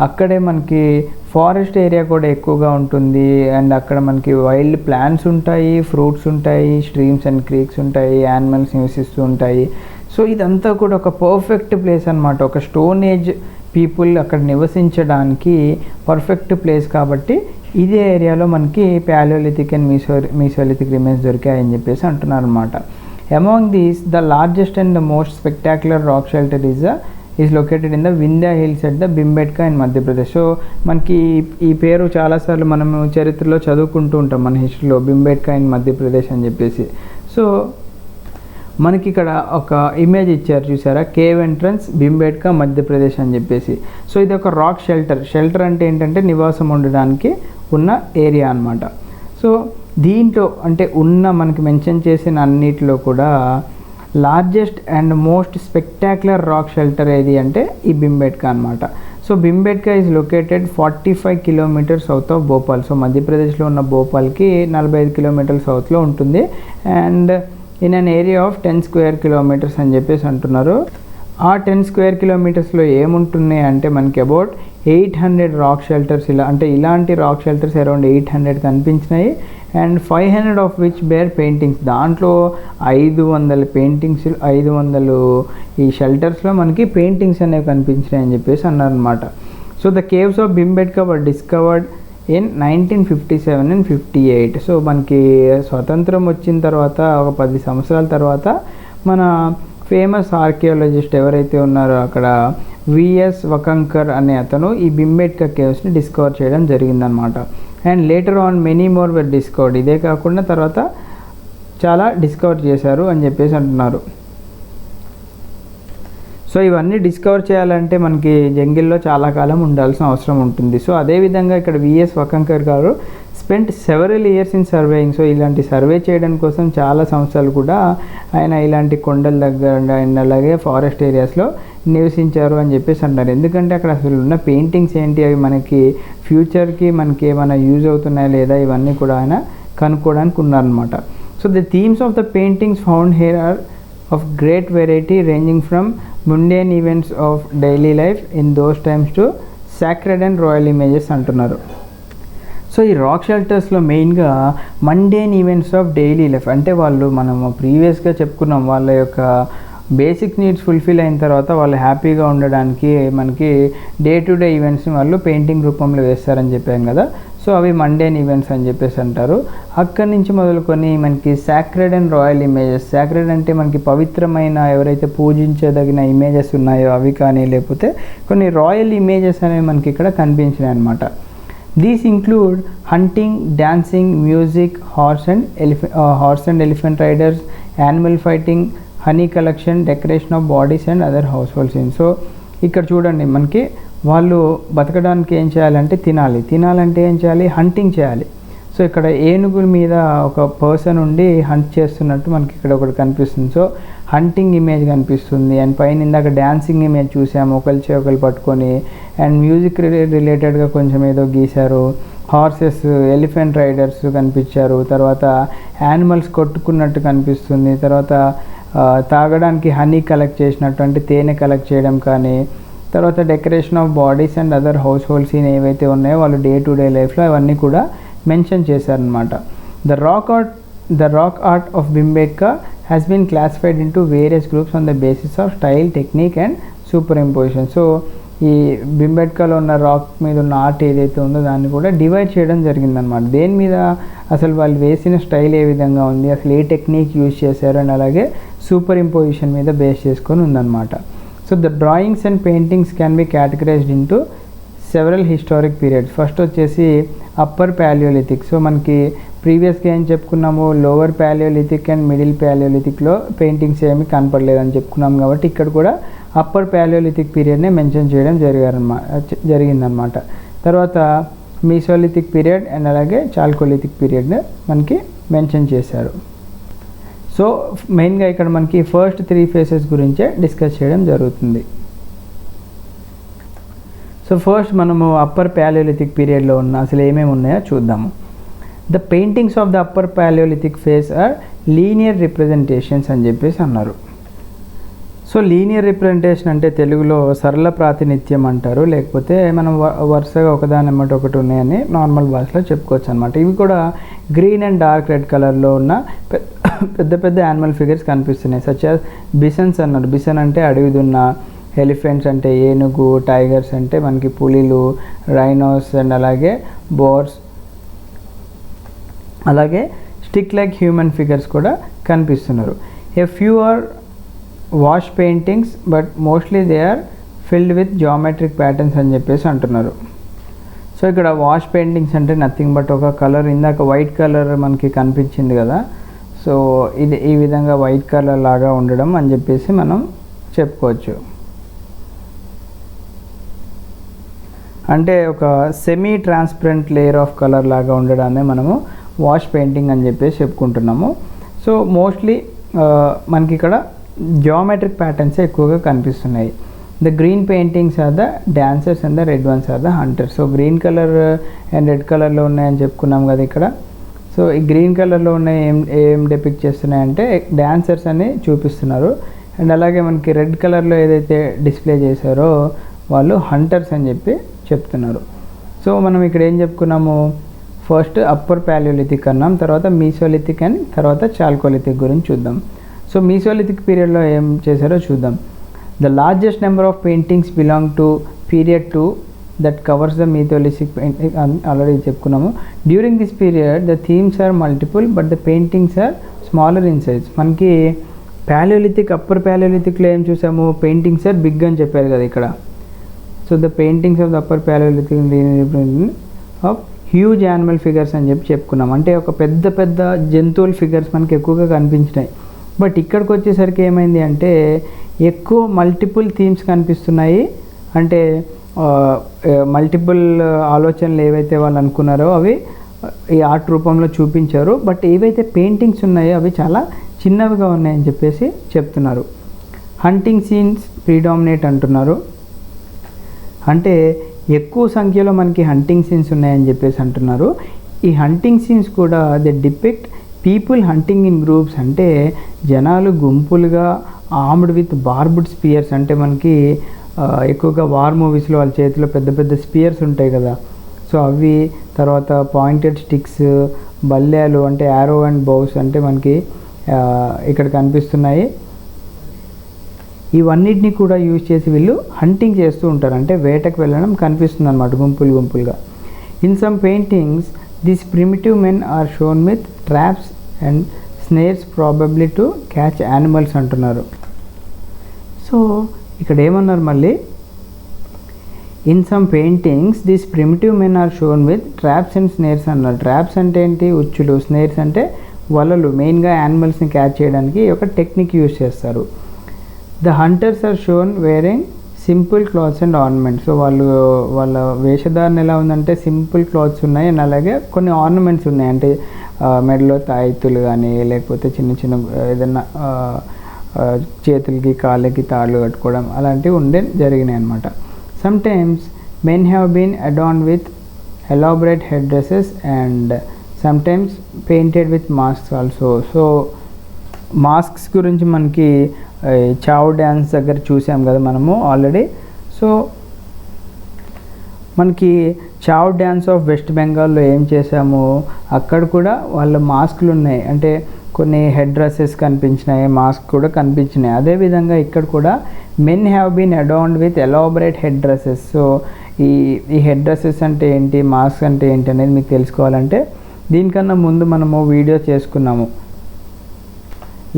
అక్కడే మనకి ఫారెస్ట్ ఏరియా కూడా ఎక్కువగా ఉంటుంది, అండ్ అక్కడ మనకి వైల్డ్ ప్లాంట్స్ ఉంటాయి, ఫ్రూట్స్ ఉంటాయి, స్ట్రీమ్స్ అండ్ క్రీక్స్ ఉంటాయి, యానిమల్స్ నివసిస్తూ ఉంటాయి. సో ఇదంతా కూడా ఒక పర్ఫెక్ట్ ప్లేస్ అనమాట. ఒక స్టోన్ ఏజ్ పీపుల్ అక్కడ నివసించడానికి పర్ఫెక్ట్ ప్లేస్ కాబట్టి ఇదే ఏరియాలో మనకి పాలియోలిథిక్ అండ్ మీసోలిథిక్ రిమైన్స్ దొరికాయని చెప్పేసి అంటున్నారు అనమాట. Among these, the largest and the most spectacular rock shelter is located in the Vindhya Hills at the Bhimbetka in Madhya Pradesh. So మనకి ఈ పేరు చాలాసార్లు మనం చరిత్రలో చదువుకుంటూ ఉంటాం మన హిస్టరీలో, బింబేట్కా ఇన్ మధ్యప్రదేశ్ అని చెప్పేసి. సో మనకి ఇక్కడ ఒక ఇమేజ్ ఇచ్చారు చూసారా, కేవ్ ఎంట్రన్స్ బింబేట్కా మధ్యప్రదేశ్ అని చెప్పేసి. సో ఇది ఒక రాక్ షెల్టర్ అంటే ఏంటంటే నివాసం ఉండడానికి ఉన్న ఏరియా అనమాట. సో దీంట్లో అంటే మనకి మెన్షన్ చేసిన అన్నిటిలో కూడా largest and most spectacular rock shelter ఏది అంటే ఈ బింబేట్కా అనమాట. So Bhimbetka is located 45 kilometres south of Bhopal. So మధ్యప్రదేశ్లో ఉన్న భోపాల్కి 45 కిలోమీటర్ల సౌత్లో ఉంటుంది, and in an area of 10 square kilometres అని చెప్పేసి అంటున్నారు. ఆ 10 స్క్వేర్ కిలోమీటర్స్లో ఏముంటున్నాయి అంటే మనకి అబౌట్ 800 రాక్ షెల్టర్స్, ఇలాంటి రాక్ షెల్టర్స్ అరౌండ్ 800 కనిపించినాయి, and 500 of which bear paintings. దాంట్లో 500 పెయింటింగ్స్, 500 ఈ షెల్టర్స్లో మనకి పెయింటింగ్స్ అనేవి కనిపించినాయి అని చెప్పేసి అన్నారనమాట. So the caves of Bhimbetka were discovered in 1957 and 58. So మనకి స్వతంత్రం వచ్చిన తర్వాత ఒక 10 సంవత్సరాల తర్వాత మన ఫేమస్ ఆర్కియాలజిస్ట్ ఎవరైతే ఉన్నారో అక్కడ విఎస్ వకంకర్ అనే అతను ఈ బింబేట్కా కేవ్స్ని డిస్కవర్ చేయడం జరిగిందనమాట. And later on many more were discovered. ఇదే కాకుండా తర్వాత చాలా డిస్కవర్ చేశారు అని చెప్పేసి అంటున్నారు. సో ఇవన్నీ డిస్కవర్ చేయాలంటే మనకి జంగిల్లో చాలా కాలం ఉండాల్సిన అవసరం ఉంటుంది. సో అదేవిధంగా ఇక్కడ విఎస్ వకంకర్ గారు spent several years in surveying. So ఇలాంటి సర్వే చేయడం కోసం చాలా సంవత్సరాలు కూడా ఆయన ఇలాంటి కొండల దగ్గర అండ్ అలాగే ఫారెస్ట్ ఏరియాస్లో నివసించారు అని చెప్పేసి అంటారు. ఎందుకంటే అక్కడ అసలు ఉన్న పెయింటింగ్స్ ఏంటి, అవి మనకి ఫ్యూచర్కి మనకి ఏమైనా యూజ్ అవుతున్నాయా లేదా ఇవన్నీ కూడా ఆయన కనుక్కోవడానికి ఉన్నారనమాట. So the themes of the paintings found here are of great variety ranging from mundane events of daily life in those times to sacred and royal images అంటున్నారు. సో ఈ రాక్ షెల్టర్స్లో మెయిన్గా mundane events of daily life అంటే మనము ప్రీవియస్గా చెప్పుకున్నాం వాళ్ళ యొక్క బేసిక్ నీడ్స్ ఫుల్ఫిల్ అయిన తర్వాత వాళ్ళు హ్యాపీగా ఉండడానికి మనకి డే టు డే ఈవెంట్స్ని వాళ్ళు పెయింటింగ్ రూపంలో వేస్తారని చెప్పాం కదా. సో అవి మండేన్ ఈవెంట్స్ అని చెప్పేసి అంటారు. అక్కడి నుంచి మొదలుకొని మనకి sacred and royal images. Sacred అంటే మనకి పవిత్రమైన ఎవరైతే పూజించదగిన ఇమేజెస్ ఉన్నాయో అవి కానీ, లేకపోతే కొన్ని రాయల్ ఇమేజెస్ అనేవి మనకి ఇక్కడ కనిపించినాయి అనమాట. These include hunting, dancing, music, horse and elephant riders, animal fighting, honey collection, decoration of bodies and other house hold scenes. So ఇక్కడ చూడండి మనకి వాళ్ళు బతకడానికి ఏం చేయాలంటే తినాలంటే ఏం చేయాలి, హంటింగ్ చేయాలి. సో ఇక్కడ ఏనుగుల మీద ఒక పర్సన్ ఉండి హంట్ చేస్తున్నట్టు మనకి ఇక్కడ ఒకటి కనిపిస్తుంది. సో హంటింగ్ ఇమేజ్ కనిపిస్తుంది. అండ్ పైన ఇందాక డ్యాన్సింగ్ ఇమేజ్ చూసాము, ఒకరు పట్టుకొని. అండ్ మ్యూజిక్ రిలేటెడ్గా కొంచెం ఏదో గీశారు. హార్సెస్, ఎలిఫెంట్ రైడర్స్ కనిపించారు. తర్వాత యానిమల్స్ కొట్టుకున్నట్టు కనిపిస్తుంది. తర్వాత తాగడానికి హనీ కలెక్ట్ చేసినట్టు అంటే తేనె కలెక్ట్ చేయడం కానీ, తర్వాత decoration of bodies and other household scene ఏవైతే ఉన్నాయో వాళ్ళు డే టు డే లైఫ్లో అవన్నీ కూడా మెన్షన్ చేశారనమాట. The rock art of Bhimbetka has been classified into various groups on the basis of style, technique and superimposition. So ఈ బింబేట్కాలో ఉన్న రాక్ మీద ఉన్న ఆర్ట్ ఏదైతే ఉందో దాన్ని కూడా డివైడ్ చేయడం జరిగిందనమాట. దేని మీద అసలు వాళ్ళు వేసిన స్టైల్ ఏ విధంగా ఉంది, అసలు ఏ టెక్నిక్ యూజ్ చేశారు, అండ్ అలాగే సూపర్ ఇంపోజిషన్ మీద బేస్ చేసుకొని ఉందన్నమాట. So the drawings and paintings can be categorized into several historic periods. First వచ్చేసి అప్పర్ ప్యాలియోలిథిక్. సో మనకి ప్రీవియస్గా ఏం చెప్పుకున్నాము, లోవర్ ప్యాలియోలిథిక్ అండ్ మిడిల్ ప్యాలియోలిథిక్లో పెయింటింగ్స్ ఏమి కనపడలేదని చెప్పుకున్నాం కాబట్టి ఇక్కడ కూడా అప్పర్ ప్యాలియోలిథిక్ పీరియడ్ని మెన్షన్ చేయడం జరిగిందనమాట. తర్వాత మీసోలిథిక్ పీరియడ్ అండ్ అలాగే చాల్కోలిథిక్ పీరియడ్ని మనకి మెన్షన్ చేశారు. సో మెయిన్గా ఇక్కడ మనకి ఫస్ట్ 3 ఫేసెస్ గురించే డిస్కస్ చేయడం జరుగుతుంది. సో ఫస్ట్ మనము అప్పర్ ప్యాలియోలిథిక్ పీరియడ్లో ఉన్న అసలు ఏమేమి ఉన్నాయో చూద్దాము. The paintings of the upper palaeolithic phase are linear representations అని చెప్పేసి అన్నారు. సో లీనియర్ రిప్రజెంటేషన్ అంటే తెలుగులో సరళ ప్రాతినిధ్యం అంటారు, లేకపోతే మనం వరుసగా ఒకదాని అన్నమాట ఒకటి ఉన్నాయని నార్మల్ భాషలో చెప్పుకోవచ్చు అనమాట. ఇవి కూడా గ్రీన్ అండ్ డార్క్ రెడ్ కలర్లో ఉన్న పెద్ద పెద్ద యానిమల్ ఫిగర్స్ కనిపిస్తున్నాయి. సచ్ యాజ్ బిసన్స్ అన్నారు. బిసన్ అంటే అడవి దున్న, ఎలిఫెంట్స్ అంటే ఏనుగు, టైగర్స్ అంటే మనకి పులిలు, రైనోస్ అండ్ అలాగే బోర్స్, అలాగే స్టిక్ లైక్ హ్యూమన్ ఫిగర్స్ కూడా కనిపిస్తున్నారు. A few are wash paintings but mostly they are filled with geometric patterns అని చెప్పేసి అంటున్నారు. సో ఇక్కడ వాష్ పెయింటింగ్స్ అంటే నథింగ్ బట్ ఒక కలర్, ఇందాక వైట్ కలర్ మనకి కనిపించింది కదా, సో ఇది ఈ విధంగా వైట్ కలర్ లాగా ఉండడం అని చెప్పేసి మనం చెప్పుకోవచ్చు. అంటే ఒక semi transparent layer of colour లాగా ఉండడాన్ని మనము వాష్ పెయింటింగ్ అని చెప్పేసి చెప్పుకుంటున్నాము. సో మోస్ట్లీ మనకి ఇక్కడ జామెట్రిక్ ప్యాటర్న్స్ ఎక్కువగా కనిపిస్తున్నాయి. The green paintings are the dancers and the red ones are the hunters. So green colour and red కలర్లో ఉన్నాయని చెప్పుకున్నాం కదా ఇక్కడ. సో ఈ గ్రీన్ కలర్లో ఉన్నాయి ఏం డెపిక్ట్ చేస్తున్నాయంటే డాన్సర్స్ అని చూపిస్తున్నారు. అండ్ అలాగే మనకి రెడ్ కలర్లో ఏదైతే డిస్ప్లే చేశారో వాళ్ళు హంటర్స్ అని చెప్పి చెప్తున్నారు. సో మనం ఇక్కడ ఏం చెప్పుకున్నాము, ఫస్ట్ అప్పర్ ప్యాలియోలిథిక్ అన్నాం, తర్వాత మీసోలిథిక్ అండ్ తర్వాత చాల్కోలిథిక్ గురించి చూద్దాం. సో మీసోలిథిక్ పీరియడ్లో ఏం చేశారో చూద్దాం. The largest number of paintings belong to period 2 that covers the mesolithic painting already చెప్పుకున్నాము. During this period the themes are multiple but the paintings are smaller in size. మనకి palaeolithic upper ప్యాలియోలిథిక్లో ఏం చూసాము, paintings are big అని చెప్పారు కదా ఇక్కడ. So the paintings of the upper palaeolithic of huge animal figures అని చెప్పి చెప్పుకున్నాం. అంటే ఒక పెద్ద పెద్ద జంతువుల ఫిగర్స్ మనకి ఎక్కువగా కనిపించినాయి. బట్ ఇక్కడికి వచ్చేసరికి ఏమైంది అంటే ఎక్కువ మల్టిపుల్ థీమ్స్ కనిపిస్తున్నాయి. అంటే మల్టిపుల్ ఆలోచనలు ఏవైతే వాళ్ళు అనుకున్నారో అవి ఈ ఆర్ట్ రూపంలో చూపించారు. బట్ ఏవైతే పెయింటింగ్స్ ఉన్నాయో అవి చాలా చిన్నవిగా ఉన్నాయని చెప్పేసి చెప్తున్నారు. హంటింగ్ సీన్స్ ప్రీడామినేట్ అంటున్నారు. అంటే ఎక్కువ సంఖ్యలో మనకి హంటింగ్ సీన్స్ ఉన్నాయని చెప్పేసి అంటున్నారు. ఈ హంటింగ్ సీన్స్ కూడా they depict people hunting in groups. అంటే జనాలు గుంపులుగా ఆర్మ్డ్ విత్ బార్బుడ్ స్పియర్స్, అంటే మనకి ఎక్కువగా వార్ మూవీస్లో వాళ్ళ చేతిలో పెద్ద పెద్ద స్పియర్స్ ఉంటాయి కదా, సో అవి, తర్వాత పాయింటెడ్ స్టిక్స్, బల్యాలు అంటే యారో అండ్ బౌస్ అంటే మనకి ఇక్కడ కనిపిస్తున్నాయి. ఇవన్నిటిని కూడా యూజ్ చేసి వీళ్ళు హంటింగ్ చేస్తూ ఉంటారు, అంటే వేటకు వెళ్ళడం కనిపిస్తుంది అనమాట గుంపులు గుంపులుగా. In some paintings these primitive men are shown with traps and snares probably to catch animals అంటున్నారు. సో ఇక్కడ ఏమన్నారు మళ్ళీ, in some paintings these primitive men are shown with traps and snares అన్నారు. ట్రాప్స్ అంటే ఏంటి, ఉచ్చులు, స్నేర్స్ అంటే వలలు, మెయిన్గా యానిమల్స్ని క్యాచ్ చేయడానికి ఒక టెక్నిక్ యూజ్ చేస్తారు. The hunters are shown wearing simple clothes and ornaments. So వాళ్ళ వేషధారణ ఎలా ఉందంటే సింపుల్ క్లాత్స్ ఉన్నాయి అండ్ అలాగే కొన్ని ఆర్నమెంట్స్ ఉన్నాయి, అంటే మెడలో తాయితులు కానీ లేకపోతే చిన్న చిన్న ఏదైనా చేతులకి కాళ్ళకి తాళ్ళు కట్టుకోవడం అలాంటివి జరిగినాయి అనమాట. Sometimes men have been adorned with elaborate head dresses and sometimes painted with masks also. So masks గురించి మనకి చావ్ డ్యాన్స్ దగ్గర చూసాం కదా మనము ఆల్రెడీ. సో మనకి చావ్ డ్యాన్స్ ఆఫ్ వెస్ట్ బెంగాల్లో ఏం చేసాము, అక్కడ కూడా వాళ్ళ మాస్కులు ఉన్నాయి, అంటే కొన్ని హెడ్ డ్రెస్సెస్ కనిపించినాయి, మాస్క్ కూడా కనిపించినాయి. అదేవిధంగా ఇక్కడ కూడా men have been adorned with elaborate head dresses. So ఈ హెడ్ డ్రెస్సెస్ అంటే ఏంటి, మాస్క్ అంటే ఏంటి అనేది మీకు తెలుసుకోవాలంటే దీనికన్నా ముందు మనము వీడియో చేసుకున్నాము,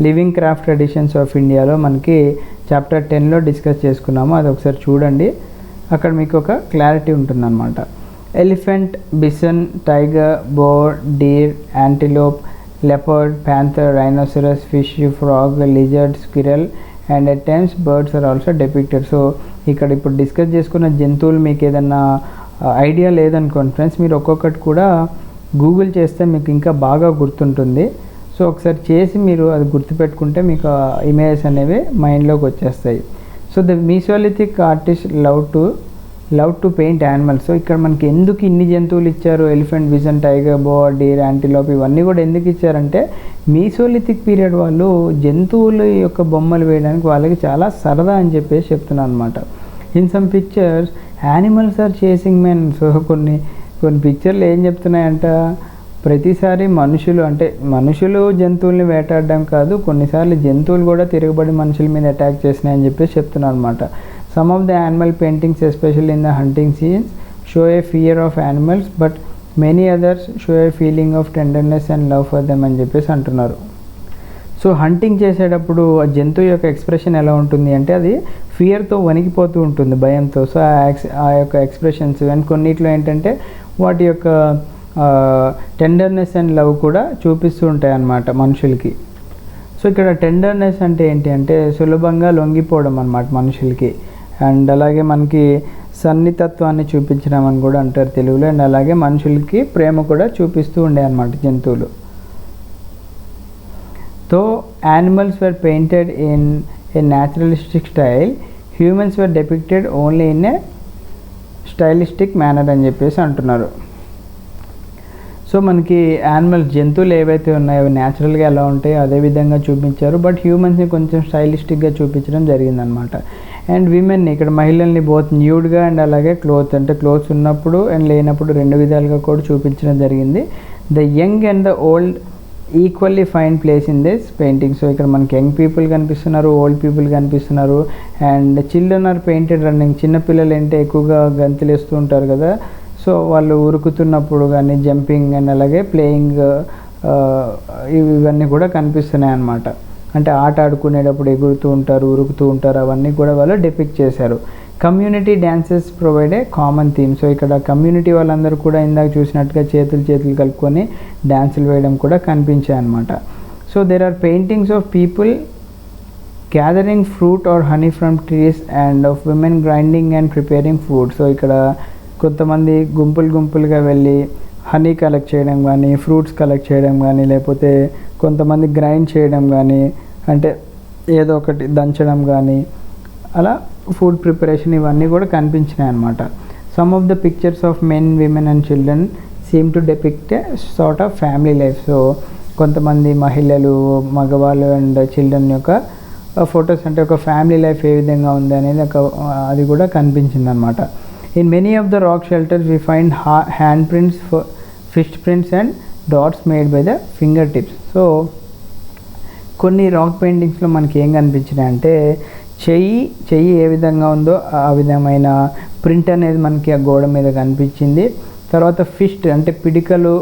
లివింగ్ క్రాఫ్ట్ ట్రెడిషన్స్ ఆఫ్ ఇండియాలో మనకి చాప్టర్ 10లో డిస్కస్ చేసుకున్నాము, అది ఒకసారి చూడండి, అక్కడ మీకు ఒక క్లారిటీ ఉంటుందన్నమాట. Elephant, bison, tiger, boar, deer, antelope, leopard, panther, rhinoceros, fish, frog, lizard, squirrel and at times birds are also depicted. So ఇక్కడ ఇప్పుడు డిస్కస్ చేసుకున్న జంతువులు మీకు ఏదన్నా ఐడియా లేదనుకోండి ఫ్రెండ్స్, మీరు ఒక్కొక్కటి కూడా గూగుల్ చేస్తే మీకు ఇంకా బాగా గుర్తుంటుంది. సో ఒకసారి చేసి మీరు అది గుర్తుపెట్టుకుంటే మీకు ఇమేజెస్ అనేవి మైండ్లోకి వచ్చేస్తాయి. So the mesolithic artist love to paint animals. So ఇక్కడ మనకి ఎందుకు ఇన్ని జంతువులు ఇచ్చారు, elephant, bison, tiger, boar, deer, antelope ఇవన్నీ కూడా ఎందుకు ఇచ్చారంటే మీసోలిథిక్ పీరియడ్ వాళ్ళు జంతువుల యొక్క బొమ్మలు వేయడానికి వాళ్ళకి చాలా సరదా అని చెప్పేసి చెప్తున్నాను అనమాట. In some pictures animals are chasing men. So కొన్ని పిక్చర్లు ఏం చెప్తున్నాయంట, ప్రతిసారి మనుషులు జంతువుల్ని వేటాడడం కాదు, కొన్నిసార్లు జంతువులు కూడా తిరగబడి మనుషుల మీద అటాక్ చేసినాయని చెప్పేసి చెప్తున్నాను అనమాట. Some of the animal paintings, especially in the hunting scenes, show a fear of animals, but many others show a feeling of tenderness and love for them అని చెప్పేసి అంటున్నారు. సో హంటింగ్ చేసేటప్పుడు ఆ జంతువు యొక్క ఎక్స్ప్రెషన్ ఎలా ఉంటుంది అంటే అది ఫియర్తో వణికిపోతూ ఉంటుంది, భయంతో. సో ఆ యొక్క ఎక్స్ప్రెషన్స్ అండ్ కొన్నిట్లో ఏంటంటే వాటి యొక్క టెండర్నెస్ అండ్ లవ్ కూడా చూపిస్తూ ఉంటాయి అన్నమాట మనుషులకి. సో ఇక్కడ టెండర్నెస్ అంటే ఏంటి అంటే సులభంగా లొంగిపోవడం అన్నమాట మనుషులకి. అండ్ అలాగే మనకి సన్నితత్వాన్ని చూపించడం అని కూడా అంటారు తెలుగులో. అండ్ అలాగే మనుషులకి ప్రేమ కూడా చూపిస్తూ ఉండే అన్నమాట జంతువులు. Though animals were painted in a naturalistic style, humans were depicted only in a stylistic manner అని చెప్పేసి అంటున్నారు. సో మనకి యానిమల్స్, జంతువులు ఏవైతే ఉన్నాయో అవి న్యాచురల్గా ఎలా ఉంటాయో అదే విధంగా చూపించారు, బట్ హ్యూమన్స్ని కొంచెం స్టైలిస్టిక్గా చూపించడం జరిగిందనమాట. అండ్ విమెన్ని, ఇక్కడ మహిళల్ని బోత్ న్యూడ్గా అండ్ అలాగే క్లోత్స్ ఉన్నప్పుడు అండ్ లేనప్పుడు రెండు విధాలుగా కూడా చూపించడం జరిగింది. The young and the old equally fine place in this painting. So ఇక్కడ మనకి యంగ్ పీపుల్ కనిపిస్తున్నారు, ఓల్డ్ పీపుల్ కనిపిస్తున్నారు. And children are painted running. చిన్నపిల్లలు అంటే ఎక్కువగా గంతులు వేస్తూ ఉంటారు కదా, సో వాళ్ళు ఉరుకుతున్నప్పుడు కానీ జంపింగ్ అండ్ అలాగే ప్లేయింగ్ ఇవన్నీ కూడా కనిపిస్తున్నాయి అన్నమాట. అంటే ఆట ఆడుకునేటప్పుడు ఎగురుతూ ఉంటారు, ఉరుకుతూ ఉంటారు, అవన్నీ కూడా వాళ్ళు డిపిక్ట్ చేశారు. Community dances provide a common theme. So ఇక్కడ కమ్యూనిటీ వాళ్ళందరూ కూడా ఇందాక చూసినట్టుగా చేతులు కలుపుకొని డ్యాన్సులు వేయడం కూడా కనిపించాయి అన్నమాట. So there are paintings of people gathering fruit or honey from trees and of women grinding and preparing food. So ఇక్కడ కొంతమంది గుంపులుగా వెళ్ళి హనీ కలెక్ట్ చేయడం కానీ, ఫ్రూట్స్ కలెక్ట్ చేయడం కానీ, లేకపోతే కొంతమంది గ్రైండ్ చేయడం కానీ, అంటే ఏదో ఒకటి దంచడం కానీ, అలా ఫుడ్ ప్రిపరేషన్ ఇవన్నీ కూడా కనిపించినాయి అన్నమాట. Some of the pictures of men, women and children seem to depict a sort of family life. So కొంతమంది మహిళలు, మగవాళ్ళు అండ్ చిల్డ్రన్ యొక్క ఫొటోస్ అంటే ఒక ఫ్యామిలీ లైఫ్ ఏ విధంగా ఉంది అనేది అది కూడా కనిపించింది అనమాట. In many of the rock shelters we find handprints, fist prints and dots made by the fingertips. So కొన్ని రాక్ పెయింటింగ్స్లో మనకి ఏం కనిపించినాయి అంటే చెయ్యి ఏ విధంగా ఉందో ఆ విధమైన ప్రింట్ అనేది మనకి ఆ గోడ మీద కనిపించింది. తర్వాత ఫిస్ట్ అంటే పిడికలు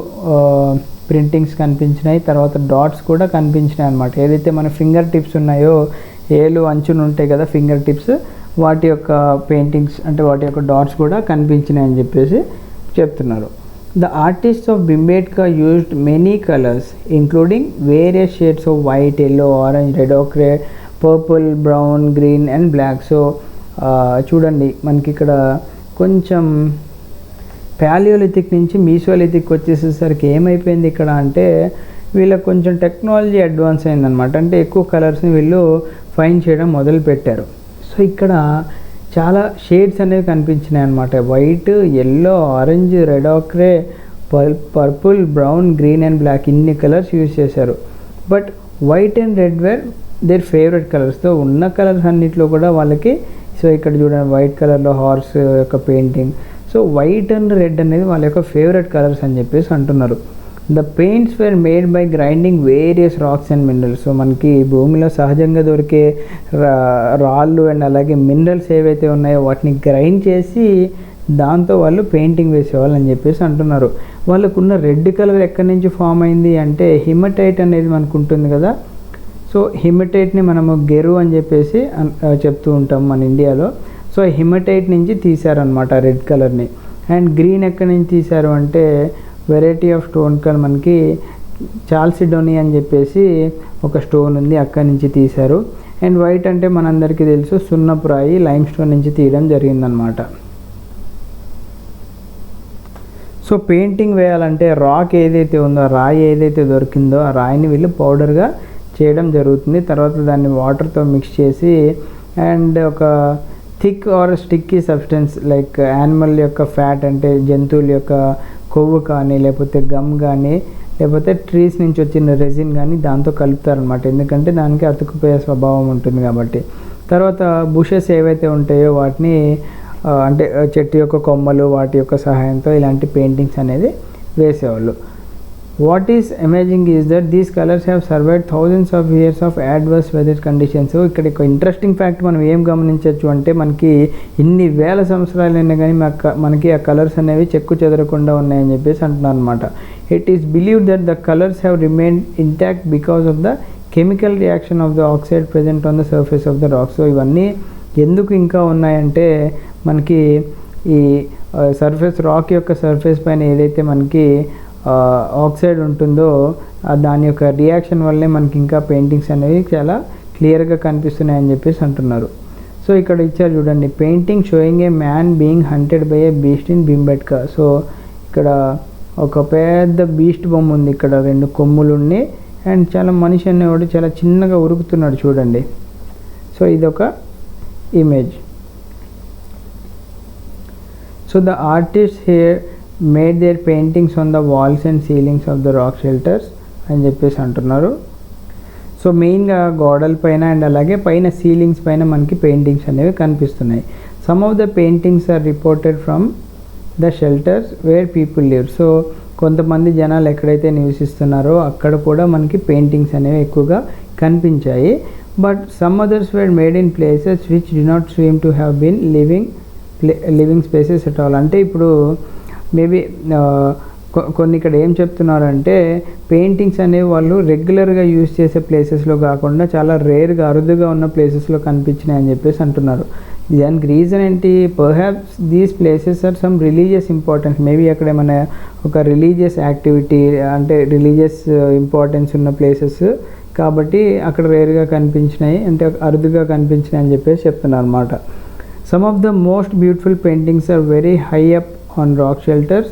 ప్రింటింగ్స్ కనిపించినాయి. తర్వాత డాట్స్ కూడా కనిపించినాయి అన్నమాట. ఏదైతే మన ఫింగర్ టిప్స్ ఉన్నాయో, ఏలు అంచులు ఉంటాయి కదా ఫింగర్ టిప్స్, వాటి యొక్క పెయింటింగ్స్ అంటే వాటి యొక్క డాట్స్ కూడా కనిపించినాయని చెప్పేసి చెప్తున్నారు. The artist of Bhimbetka used many colours including various shades of white, yellow, orange, red, ochre, purple, brown, green and black. So చూడండి మనకి ఇక్కడ కొంచెం ప్యాలియోలిథిక్ నుంచి మీసోలిథిక్ వచ్చేసేసరికి ఏమైపోయింది ఇక్కడ అంటే వీళ్ళకి కొంచెం టెక్నాలజీ అడ్వాన్స్ అయిందనమాట. అంటే ఎక్కువ కలర్స్ని వీళ్ళు ఫైన్ చేయడం మొదలు పెట్టారు. సో ఇక్కడ చాలా షేడ్స్ అనేవి కనిపించినాయి అన్నమాట. White, yellow, orange, red, ochre, purple, brown, green and black ఇన్ని కలర్స్ యూజ్ చేశారు. But white and red were their favourite కలర్స్తో ఉన్న కలర్స్ అన్నిట్లో కూడా వాళ్ళకి. సో ఇక్కడ చూడండి వైట్ కలర్లో హార్స్ యొక్క painting. So white and red అనేది వాళ్ళ యొక్క ఫేవరెట్ కలర్స్ అని చెప్పేసి అంటున్నారు. The paints wear made by grinding various racks and minerals. So మనకి భూమిలో సహజంగా దొరికే రాళ్ళు అండ్ అలాగే మినరల్స్ ఏవైతే ఉన్నాయో వాటిని గ్రైండ్ చేసి దాంతో వాళ్ళు పెయింటింగ్ వేసేవాళ్ళు అని చెప్పేసి అంటున్నారు. వాళ్ళకున్న రెడ్ కలర్ ఎక్కడి నుంచి ఫామ్ అయింది అంటే హిమటైట్ అనేది మనకు ఉంటుంది కదా. సో హిమటైట్ని మనము గెరు అని చెప్పేసి చెప్తూ ఉంటాం మన ఇండియాలో. సో హిమటైట్ నుంచి తీశారనమాట రెడ్ కలర్ని. అండ్ గ్రీన్ ఎక్కడి నుంచి తీశారు అంటే వెరైటీ ఆఫ్ స్టోన్ కలర్ మనకి చాల్సిడోని అని చెప్పేసి ఒక స్టోన్ ఉంది, అక్కడి నుంచి తీశారు. అండ్ వైట్ అంటే మనందరికీ తెలుసు సున్నపు రాయి లైమ్ స్టోన్ నుంచి తీయడం జరిగిందనమాట. సో పెయింటింగ్ వేయాలంటే రాక్ ఏదైతే ఉందో, రాయి ఏదైతే దొరికిందో ఆ రాయిని వీళ్ళు పౌడర్గా చేయడం జరుగుతుంది. తర్వాత దాన్ని వాటర్తో మిక్స్ చేసి అండ్ ఒక thick or sticky substance like animal యొక్క ఫ్యాట్ అంటే జంతువుల యొక్క కొవ్వు కానీ లేకపోతే గమ్ కానీ లేకపోతే ట్రీస్ నుంచి వచ్చిన రెజిన్ కానీ దాంతో కలుపుతారనమాట. ఎందుకంటే దానికి అతుకుపోయే స్వభావం ఉంటుంది కాబట్టి. తర్వాత బుషెస్ ఏవైతే ఉంటాయో వాటిని అంటే చెట్టు యొక్క కొమ్మలు వాటి యొక్క సహాయంతో ఇలాంటి పెయింటింగ్స్ అనేది వేసేవాళ్ళు. What is amazing is that these colours have survived thousands of years of adverse weather conditions. ఇక్కడ ఒక ఇంట్రెస్టింగ్ ఫ్యాక్ట్ మనం ఏం గమనించవచ్చు అంటే మనకి ఇన్ని వేల సంవత్సరాలైనా కానీ మనకి ఆ కలర్స్ అనేవి చెక్కు చెదరకుండా ఉన్నాయని చెప్పేసి అంటున్నారు అనమాట. It is believed that the colours have remained intact because of the chemical reaction of the oxide present on the surface of the rock. So ఇవన్నీ ఎందుకు ఇంకా ఉన్నాయంటే మనకి ఈ సర్ఫేస్ రాక్ యొక్క సర్ఫేస్ పైన ఏదైతే మనకి ఆక్సైడ్ ఉంటుందో దాని యొక్క రియాక్షన్ వల్లే మనకి ఇంకా పెయింటింగ్స్ అనేవి చాలా క్లియర్గా కనిపిస్తున్నాయని చెప్పేసి అంటున్నారు. సో ఇక్కడ ఇచ్చారు చూడండి, painting sowing A man being haunted by A beast in Bhimbetka. So ఇక్కడ ఒక పెద్ద బీస్ట్ బొమ్మ ఉంది, ఇక్కడ 2 కొమ్ములు ఉన్నాయి అండ్ చాలా మనిషి అనేవాడు చాలా చిన్నగా ఉరుకుతున్నాడు చూడండి. సో ఇదొక image. So the artist here made their paintings on the walls and ceilings of the rock shelters అని చెప్పేసి అంటున్నారు. సో మెయిన్గా గోడల పైన అండ్ అలాగే పైన సీలింగ్స్ పైన మనకి పెయింటింగ్స్ అనేవి కనిపిస్తున్నాయి. Some of the paintings are reported from the shelters where people live. So కొంతమంది జనాలు ఎక్కడైతే నివసిస్తున్నారో అక్కడ కూడా మనకి పెయింటింగ్స్ అనేవి ఎక్కువగా కనిపించాయి. But some others were made in places which did not seem to have been living spaces at all. అంటే ఇప్పుడు మేబీ కొన్ని ఇక్కడ ఏం చెప్తున్నారంటే పెయింటింగ్స్ అనేవి వాళ్ళు రెగ్యులర్గా యూజ్ చేసే ప్లేసెస్లో కాకుండా చాలా రేర్గా అరుదుగా ఉన్న ప్లేసెస్లో కనిపించినాయి అని చెప్పేసి అంటున్నారు. దానికి రీజన్ ఏంటి? Perhaps these places are some religious importance. Maybe అక్కడ ఏమైనా ఒక రిలీజియస్ యాక్టివిటీ అంటే రిలీజియస్ ఇంపార్టెన్స్ ఉన్న ప్లేసెస్ కాబట్టి అక్కడ రేర్గా కనిపించినాయి, అంటే అరుదుగా కనిపించినాయి అని చెప్పేసి చెప్తున్నారు అనమాట. Some of the most beautiful paintings are very high up on rock shelters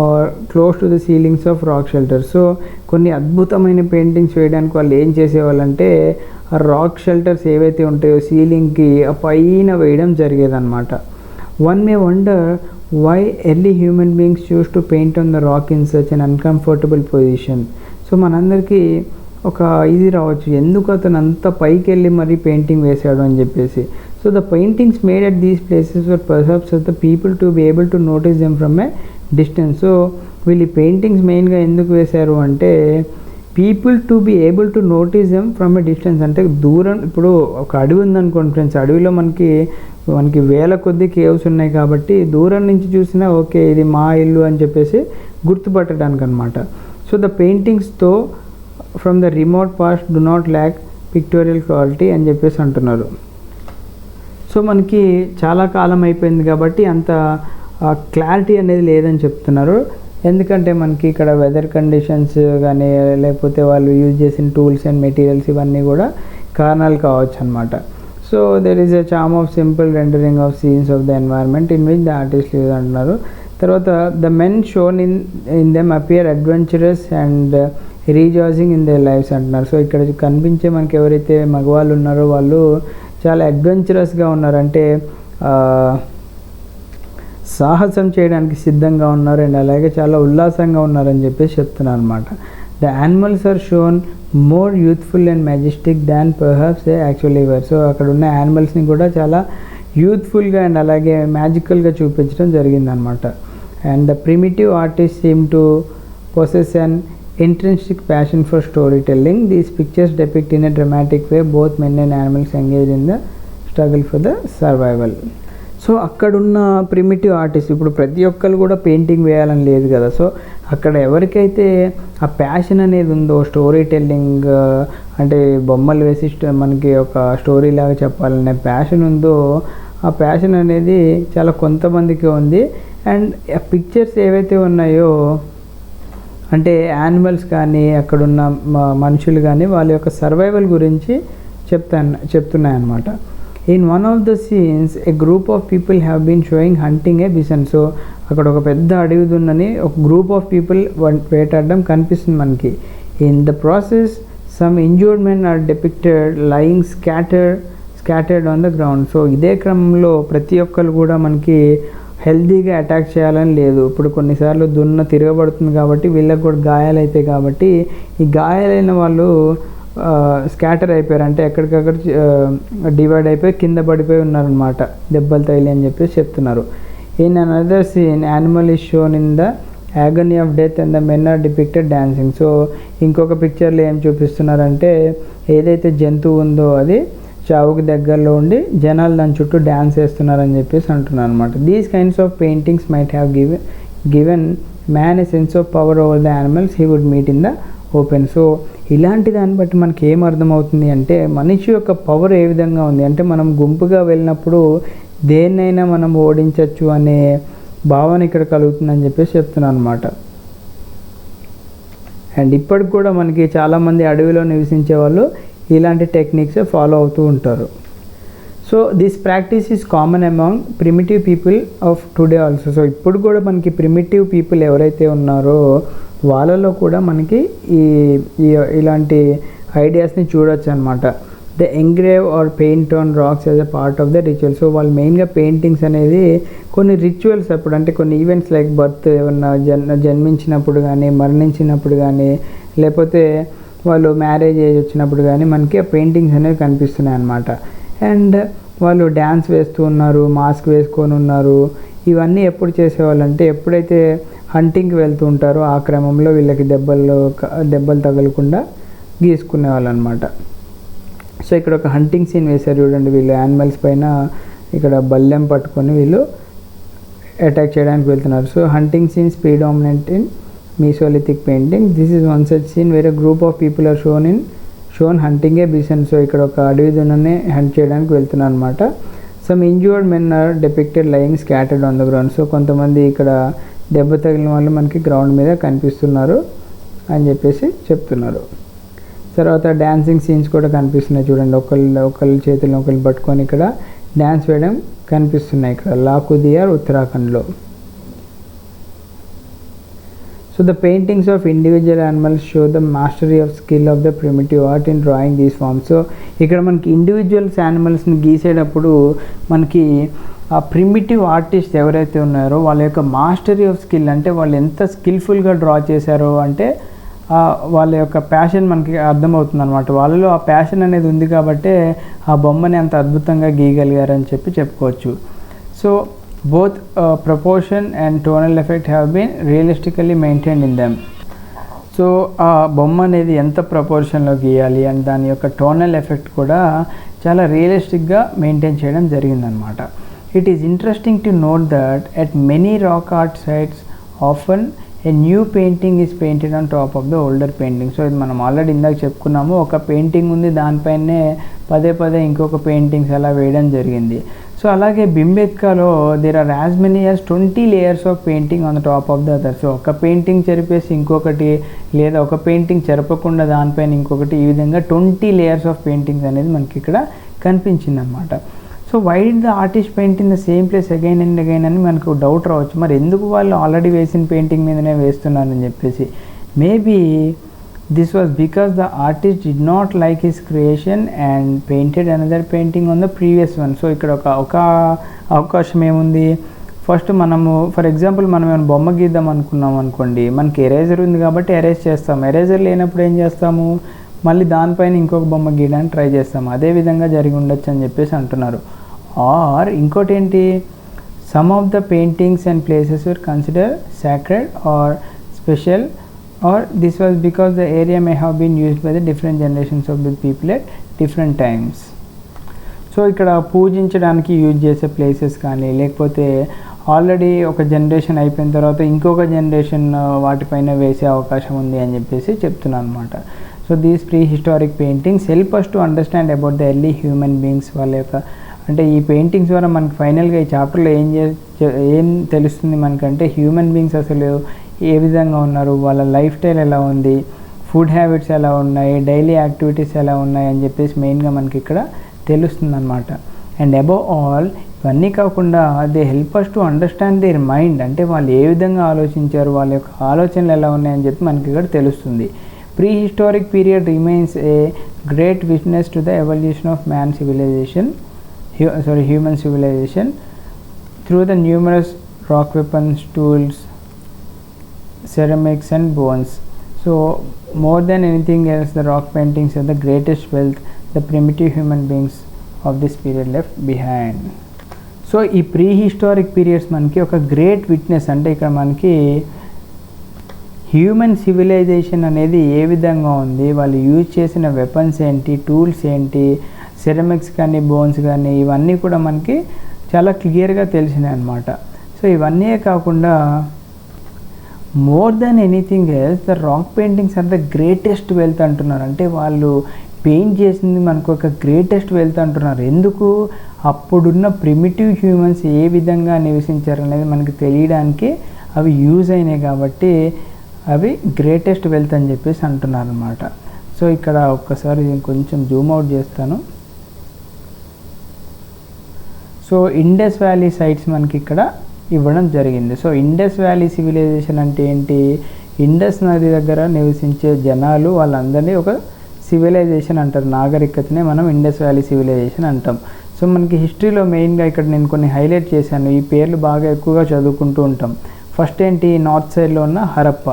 are close to the ceilings of rock shelters. So కొన్ని అద్భుతమైన పెయింటింగ్స్ వేయడానికి వాళ్ళు ఏం చేసేవాళ్ళంటే ఆ రాక్ షెల్టర్స్ ఏవైతే ఉంటాయో సీలింగ్కి ఆ పైన వేయడం జరిగేదన్నమాట. One may wonder why early human beings chose to paint on the rock in such an uncomfortable position. So మనందరికీ ఒక ఇది రావచ్చు, ఎందుకు అతను అంత పైకి వెళ్ళి మరీ పెయింటింగ్ వేశాడు అని చెప్పేసి. So the paintings made at these places were perhaps of the people to be able to notice them from a distance. So వీళ్ళు ఈ పెయింటింగ్స్ మెయిన్గా ఎందుకు వేశారు అంటే people to be able to notice them from a distance. అంటే దూరం, ఇప్పుడు ఒక అడవి ఉందనుకోండి ఫ్రెండ్స్, అడవిలో మనకి వేల కొద్ది కేవ్స్ ఉన్నాయి కాబట్టి దూరం నుంచి చూసినా ఓకే ఇది మా ఇల్లు అని చెప్పేసి గుర్తుపట్టడానికి అనమాట. సో ద పెయింటింగ్స్తో from the remote past do not lack pictorial quality అని చెప్పేసి అంటున్నారు. సో మనకి చాలా కాలం అయిపోయింది కాబట్టి అంత క్లారిటీ అనేది లేదని చెప్తున్నారు. ఎందుకంటే మనకి ఇక్కడ వెదర్ కండిషన్స్ కానీ లేకపోతే వాళ్ళు యూజ్ చేసిన టూల్స్ అండ్ మెటీరియల్స్ ఇవన్నీ కూడా కారణాలు కావచ్చు అనమాట. So there is a charm of simple rendering of scenes of the environment in which the artist lives అంటున్నారు. తర్వాత the men shown in them appear adventurous and rejoicing in their lifes అంటున్నారు. So ఇక్కడ కనిపించే మనకి ఎవరైతే మగవాళ్ళు ఉన్నారో వాళ్ళు చాలా అడ్వెంచరస్గా ఉన్నారంటే సాహసం చేయడానికి సిద్ధంగా ఉన్నారు అండ్ అలాగే చాలా ఉల్లాసంగా ఉన్నారని చెప్పేసి చెప్తున్నారు అనమాట. The animals are shown more youthful and majestic than perhaps they actually were. So అక్కడ ఉన్న యానిమల్స్ని కూడా చాలా యూత్ఫుల్గా అండ్ అలాగే మ్యాజికల్గా చూపించడం జరిగిందనమాట. And the primitive artist seem to possess an intrinsic passion for storytelling. These pictures depict in a dramatic way both men and animals engaged in the struggle for the survival. So అక్కడున్న primitive artist, ఇప్పుడు ప్రతి ఒక్కరు కూడా painting వేయాలని లేదు కదా. So అక్కడ ఎవరికైతే ఆ ప్యాషన్ అనేది ఉందో, స్టోరీ టెల్లింగ్ అంటే బొమ్మలు వేసి మనకి ఒక స్టోరీ లాగా చెప్పాలనే ప్యాషన్ ఉందో ఆ ప్యాషన్ అనేది చాలా కొంతమందికి ఉంది. అండ్ ఆ పిక్చర్స్ ఏవైతే ఉన్నాయో అంటే యానిమల్స్ కానీ అక్కడున్న మనుషులు కానీ వాళ్ళ యొక్క సర్వైవల్ గురించి చెప్తున్నాయన్నమాట. In one of the scenes a group of people have been showing hunting a bison. So అక్కడ ఒక పెద్ద అడవి దున్నని ఒక గ్రూప్ ఆఫ్ పీపుల్ వేటాడడం కనిపిస్తుంది మనకి. In the process some injured men are depicted lying scattered on the ground. So ఇదే క్రమంలో ప్రతి ఒక్కరు కూడా మనకి హెల్తీగా అటాక్ చేయాలని లేదు. ఇప్పుడు కొన్నిసార్లు దున్న తిరగబడుతుంది కాబట్టి వీళ్ళకి కూడా గాయాలు అవుతాయి కాబట్టి ఈ గాయాలైన వాళ్ళు స్కాటర్ అయిపోయారు, అంటే ఎక్కడికక్కడ డివైడ్ అయిపోయి కింద పడిపోయి ఉన్నారనమాట, దెబ్బలు తగిలి అని చెప్పేసి చెప్తున్నారు. In another scene animal is shown in the agony of death and the men are depicted dancing. So ఇంకొక పిక్చర్లో ఏం చూపిస్తున్నారంటే ఏదైతే జంతువు ఉందో అది చావుకి దగ్గరలో ఉండి జనాలు దాని చుట్టూ డ్యాన్స్ వేస్తున్నారని చెప్పేసి అంటున్నారు అనమాట. These kinds of paintings might have given man a sense of power over the animals he would meet in the open. So ఇలాంటి దాన్ని బట్టి మనకి ఏం అర్థమవుతుంది అంటే మనిషి యొక్క పవర్ ఏ విధంగా ఉంది అంటే మనం గుంపుగా వెళ్ళినప్పుడు దేన్నైనా మనం ఓడించవచ్చు అనే భావన ఇక్కడ కలుగుతుందని చెప్పేసి చెప్తున్నాను అనమాట. అండ్ ఇప్పటికి కూడా మనకి చాలామంది అడవిలో నివసించే వాళ్ళు ఇలాంటి టెక్నిక్స్ ఫాలో అవుతూ ఉంటారు. So this practice is common among primitive people of today also. So ఇప్పుడు కూడా మనకి ప్రిమిటివ్ పీపుల్ ఎవరైతే ఉన్నారో వాళ్ళలో కూడా మనకి ఇలాంటి ఐడియాస్ని చూడొచ్చు అనమాట. The engrave or paint on rocks as a part of the ritual. So వాళ్ళు మెయిన్గా పెయింటింగ్స్ అనేది కొన్ని రిచువల్స్ అప్పుడు అంటే కొన్ని ఈవెంట్స్ లైక్ బర్త్ ఏమన్నా జన్మించినప్పుడు కానీ మరణించినప్పుడు కానీ లేకపోతే వాళ్ళు మ్యారేజ్ ఏజ్ వచ్చినప్పుడు కానీ మనకి ఆ పెయింటింగ్స్ అనేవి కనిపిస్తున్నాయి అన్నమాట. అండ్ వాళ్ళు డ్యాన్స్ వేస్తూ ఉన్నారు, మాస్క్ వేసుకొని ఉన్నారు. ఇవన్నీ ఎప్పుడు చేసేవాళ్ళు అంటే ఎప్పుడైతే హంటింగ్కి వెళ్తూ ఉంటారో ఆ క్రమంలో వీళ్ళకి దెబ్బలు తగలకుండా గీసుకునేవాళ్ళు అనమాట. సో ఇక్కడ ఒక హంటింగ్ సీన్ వేశారు చూడండి, వీళ్ళు యానిమల్స్ పైన ఇక్కడ బల్లెం పట్టుకొని వీళ్ళు అటాక్ చేయడానికి వెళ్తున్నారు. So hunting scenes predominant in mesolithic painting. This is one such scene where a group of people are shown hunting a bison. So ఇక్కడ ఒక అడవి దున్నని హంట్ చేయడానికి వెళ్తున్నారు అనమాట. Some injured men are depicted lying scattered on the ground. So కొంతమంది ఇక్కడ దెబ్బ తగిలిన వాళ్ళు మనకి గ్రౌండ్ మీద కనిపిస్తున్నారు అని చెప్పేసి చెప్తున్నారు. తర్వాత డ్యాన్సింగ్ సీన్స్ కూడా కనిపిస్తున్నాయి చూడండి, ఒకళ్ళ చేతులను ఒకళ్ళు పట్టుకొని ఇక్కడ డ్యాన్స్ వేయడం కనిపిస్తున్నాయి ఇక్కడ లాకుదియార్ ఉత్తరాఖండ్లో. So the paintings of individual animals show the mastery of skill of the primitive art in drawing these forms. So ఇక్కడ మనకి ఇండివిజువల్స్ యానిమల్స్ని గీసేటప్పుడు మనకి ఆ ప్రిమిటివ్ ఆర్టిస్ట్ ఎవరైతే ఉన్నారో వాళ్ళ యొక్క మాస్టరీ ఆఫ్ స్కిల్ అంటే వాళ్ళు ఎంత స్కిల్ఫుల్గా డ్రా చేశారో అంటే వాళ్ళ యొక్క ప్యాషన్ మనకి అర్థమవుతుంది అనమాట. వాళ్ళలో ఆ ప్యాషన్ అనేది ఉంది కాబట్టే ఆ బొమ్మని అంత అద్భుతంగా గీయగలిగారని చెప్పుకోవచ్చు. So both proportion and tonal effect have been realistically maintained in them. So ఆ బొమ్మ అనేది ఎంత ప్రపోర్షన్లో గీయాలి అండ్ దాని యొక్క టోనల్ ఎఫెక్ట్ కూడా చాలా రియలిస్టిక్గా మెయింటైన్ చేయడం జరిగిందనమాట. It is interesting to note that at many rock art sites often a new painting is painted on top of the older painting. So ఇది మనం ఆల్రెడీ ఇందాక చెప్పుకున్నాము, ఒక పెయింటింగ్ ఉంది దానిపైనే పదే ఇంకొక పెయింటింగ్స్ అలా వేయడం జరిగింది. సో అలాగే బింబేత్కాలో there are as many as 20 layers of painting on the top of the other. So ఒక పెయింటింగ్ చెరిపేసి ఇంకొకటి లేదా ఒక పెయింటింగ్ చెరపకుండా దానిపైన ఇంకొకటి, ఈ విధంగా 20 layers ఆఫ్ పెయింటింగ్స్ అనేది మనకి ఇక్కడ కనిపించింది అనమాట. So why did the artist paint in the same place again and again అని మనకు డౌట్ రావచ్చు. మరి ఎందుకు వాళ్ళు ఆల్రెడీ వేసిన పెయింటింగ్ మీదనే వేస్తున్నారని చెప్పేసి. Maybe this was because the artist did not like his creation and painted another painting on the previous one. So ఇక్కడ ఒక అవకాశం ఏముంది, ఫస్ట్ మనము ఫర్ ఎగ్జాంపుల్ మనం ఏమైనా బొమ్మ గీద్దాం అనుకున్నాం అనుకోండి, మనకి ఎరేజర్ ఉంది కాబట్టి ఎరేజ్ చేస్తాం. ఎరేజర్ లేనప్పుడు ఏం చేస్తాము, మళ్ళీ దానిపైన ఇంకొక బొమ్మ గీయడానికి ట్రై చేస్తాము. అదే విధంగా జరిగి ఉండొచ్చు అని చెప్పేసి అంటున్నారు. ఆర్ ఇంకోటి ఏంటి, some of the paintings and places were considered sacred or special or this was because the area may have been used by the different generations of the people at different times. So ఇక్కడ పూజించడానికి use చేసే places కానీ లేకపోతే already ఒక generation అయిపోయిన తర్వాత ఇంకొక generation వాటిపైన వేసే అవకాశం ఉంది అని చెప్పేసి చెప్తున్నాను అనమాట. So these pre historic paintings help us to understand about the early human beings. వాళ్ళ యొక్క అంటే ఈ పెయింటింగ్స్ ద్వారా మనకి ఫైనల్గా ఈ చాప్టర్లో ఏం తెలుస్తుంది మనకంటే హ్యూమన్ బీయింగ్స్ అసలు ఏ విధంగా ఉన్నారు, వాళ్ళ లైఫ్ స్టైల్ ఎలా ఉంది, ఫుడ్ హ్యాబిట్స్ ఎలా ఉన్నాయి, డైలీ యాక్టివిటీస్ ఎలా ఉన్నాయి అని చెప్పేసి మెయిన్గా మనకి ఇక్కడ తెలుస్తుంది అనమాట. అండ్ అబౌవ్ ఆల్ ఇవన్నీ కాకుండా they help us to understand their mind, అంటే వాళ్ళు ఏ విధంగా ఆలోచించారు, వాళ్ళ యొక్క ఆలోచనలు ఎలా ఉన్నాయని చెప్పి మనకి ఇక్కడ తెలుస్తుంది. Prehistoric period remains a great witness to the evolution of man civilization human civilization through the numerous rock weapons, tools, ceramics and bones. So more than anything else, the rock paintings are the greatest wealth the primitive human beings of this period left behind. So ఈ pre historic periods మనకి ఒక great witness, అంటే ఇక్కడ మనకి human civilisation అనేది ఏ విధంగా ఉంది, వాళ్ళు యూజ్ చేసిన వెపన్స్ ఏంటి, టూల్స్ ఏంటి, సెరమిక్స్ కానీ బోన్స్ కానీ ఇవన్నీ కూడా మనకి చాలా క్లియర్గా తెలిసినాయి అన్నమాట. సో ఇవన్నీ కాకుండా more than anything else the rock paintings are the greatest wealth అంటున్నారు. అంటే వాళ్ళు పెయింట్ చేసింది మనకు ఒక గ్రేటెస్ట్ వెల్త్ అంటున్నారు. ఎందుకు? అప్పుడున్న ప్రిమిటివ్ హ్యూమన్స్ ఏ విధంగా నివసించారు అనేది మనకి తెలియడానికి అవి యూజ్ అయినాయి కాబట్టి అవి గ్రేటెస్ట్ వెల్త్ అని చెప్పేసి అంటున్నారు అన్నమాట. సో ఇక్కడ ఒక్కసారి కొంచెం జూమ్ అవుట్ చేస్తాను. సో ఇండస్ వ్యాలీ సైట్స్ మనకి ఇక్కడ ఇవ్వడం జరిగింది. సో ఇండస్ వ్యాలీ సివిలైజేషన్ అంటే ఏంటి? ఇండస్ నది దగ్గర నివసించే జనాలు వాళ్ళందరినీ ఒక సివిలైజేషన్ అంటారు, నాగరికతనే మనం ఇండస్ వ్యాలీ సివిలైజేషన్ అంటాం. సో మనకి హిస్టరీలో మెయిన్గా ఇక్కడ నేను కొన్ని హైలైట్ చేశాను, ఈ పేర్లు బాగా ఎక్కువగా చదువుకుంటూ ఉంటాం. ఫస్ట్ ఏంటి? నార్త్ సైడ్లో ఉన్న హరప్ప,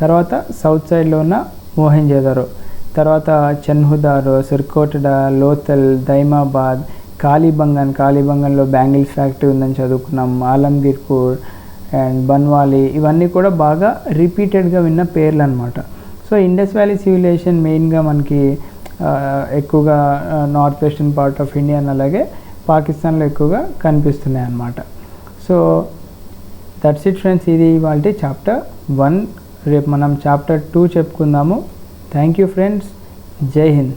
తర్వాత సౌత్ సైడ్లో ఉన్న మోహెంజోదారో, తర్వాత చన్హుదారో, సిర్కోటడా, లోథల్, దైమాబాద్, కాళీబంగన్లో బ్యాంగిల్స్ ఫ్యాక్టరీ ఉందని చదువుకున్నాం, ఆలంగీర్పూర్ అండ్ బన్వాలి, ఇవన్నీ కూడా బాగా రిపీటెడ్గా విన్న పేర్లు అనమాట. సో ఇండస్ వ్యాలీ సివిలైజేషన్ మెయిన్గా మనకి ఎక్కువగా north western part of India అలాగే పాకిస్తాన్లో ఎక్కువగా కనిపిస్తున్నాయి అన్నమాట. సో దట్స్ ఇట్ ఫ్రెండ్స్, ఇది ఇవాల్టి చాప్టర్ 1. రేపు మనం చాప్టర్ 2 చెప్పుకుందాము. థ్యాంక్ యూ ఫ్రెండ్స్, జై హింద్.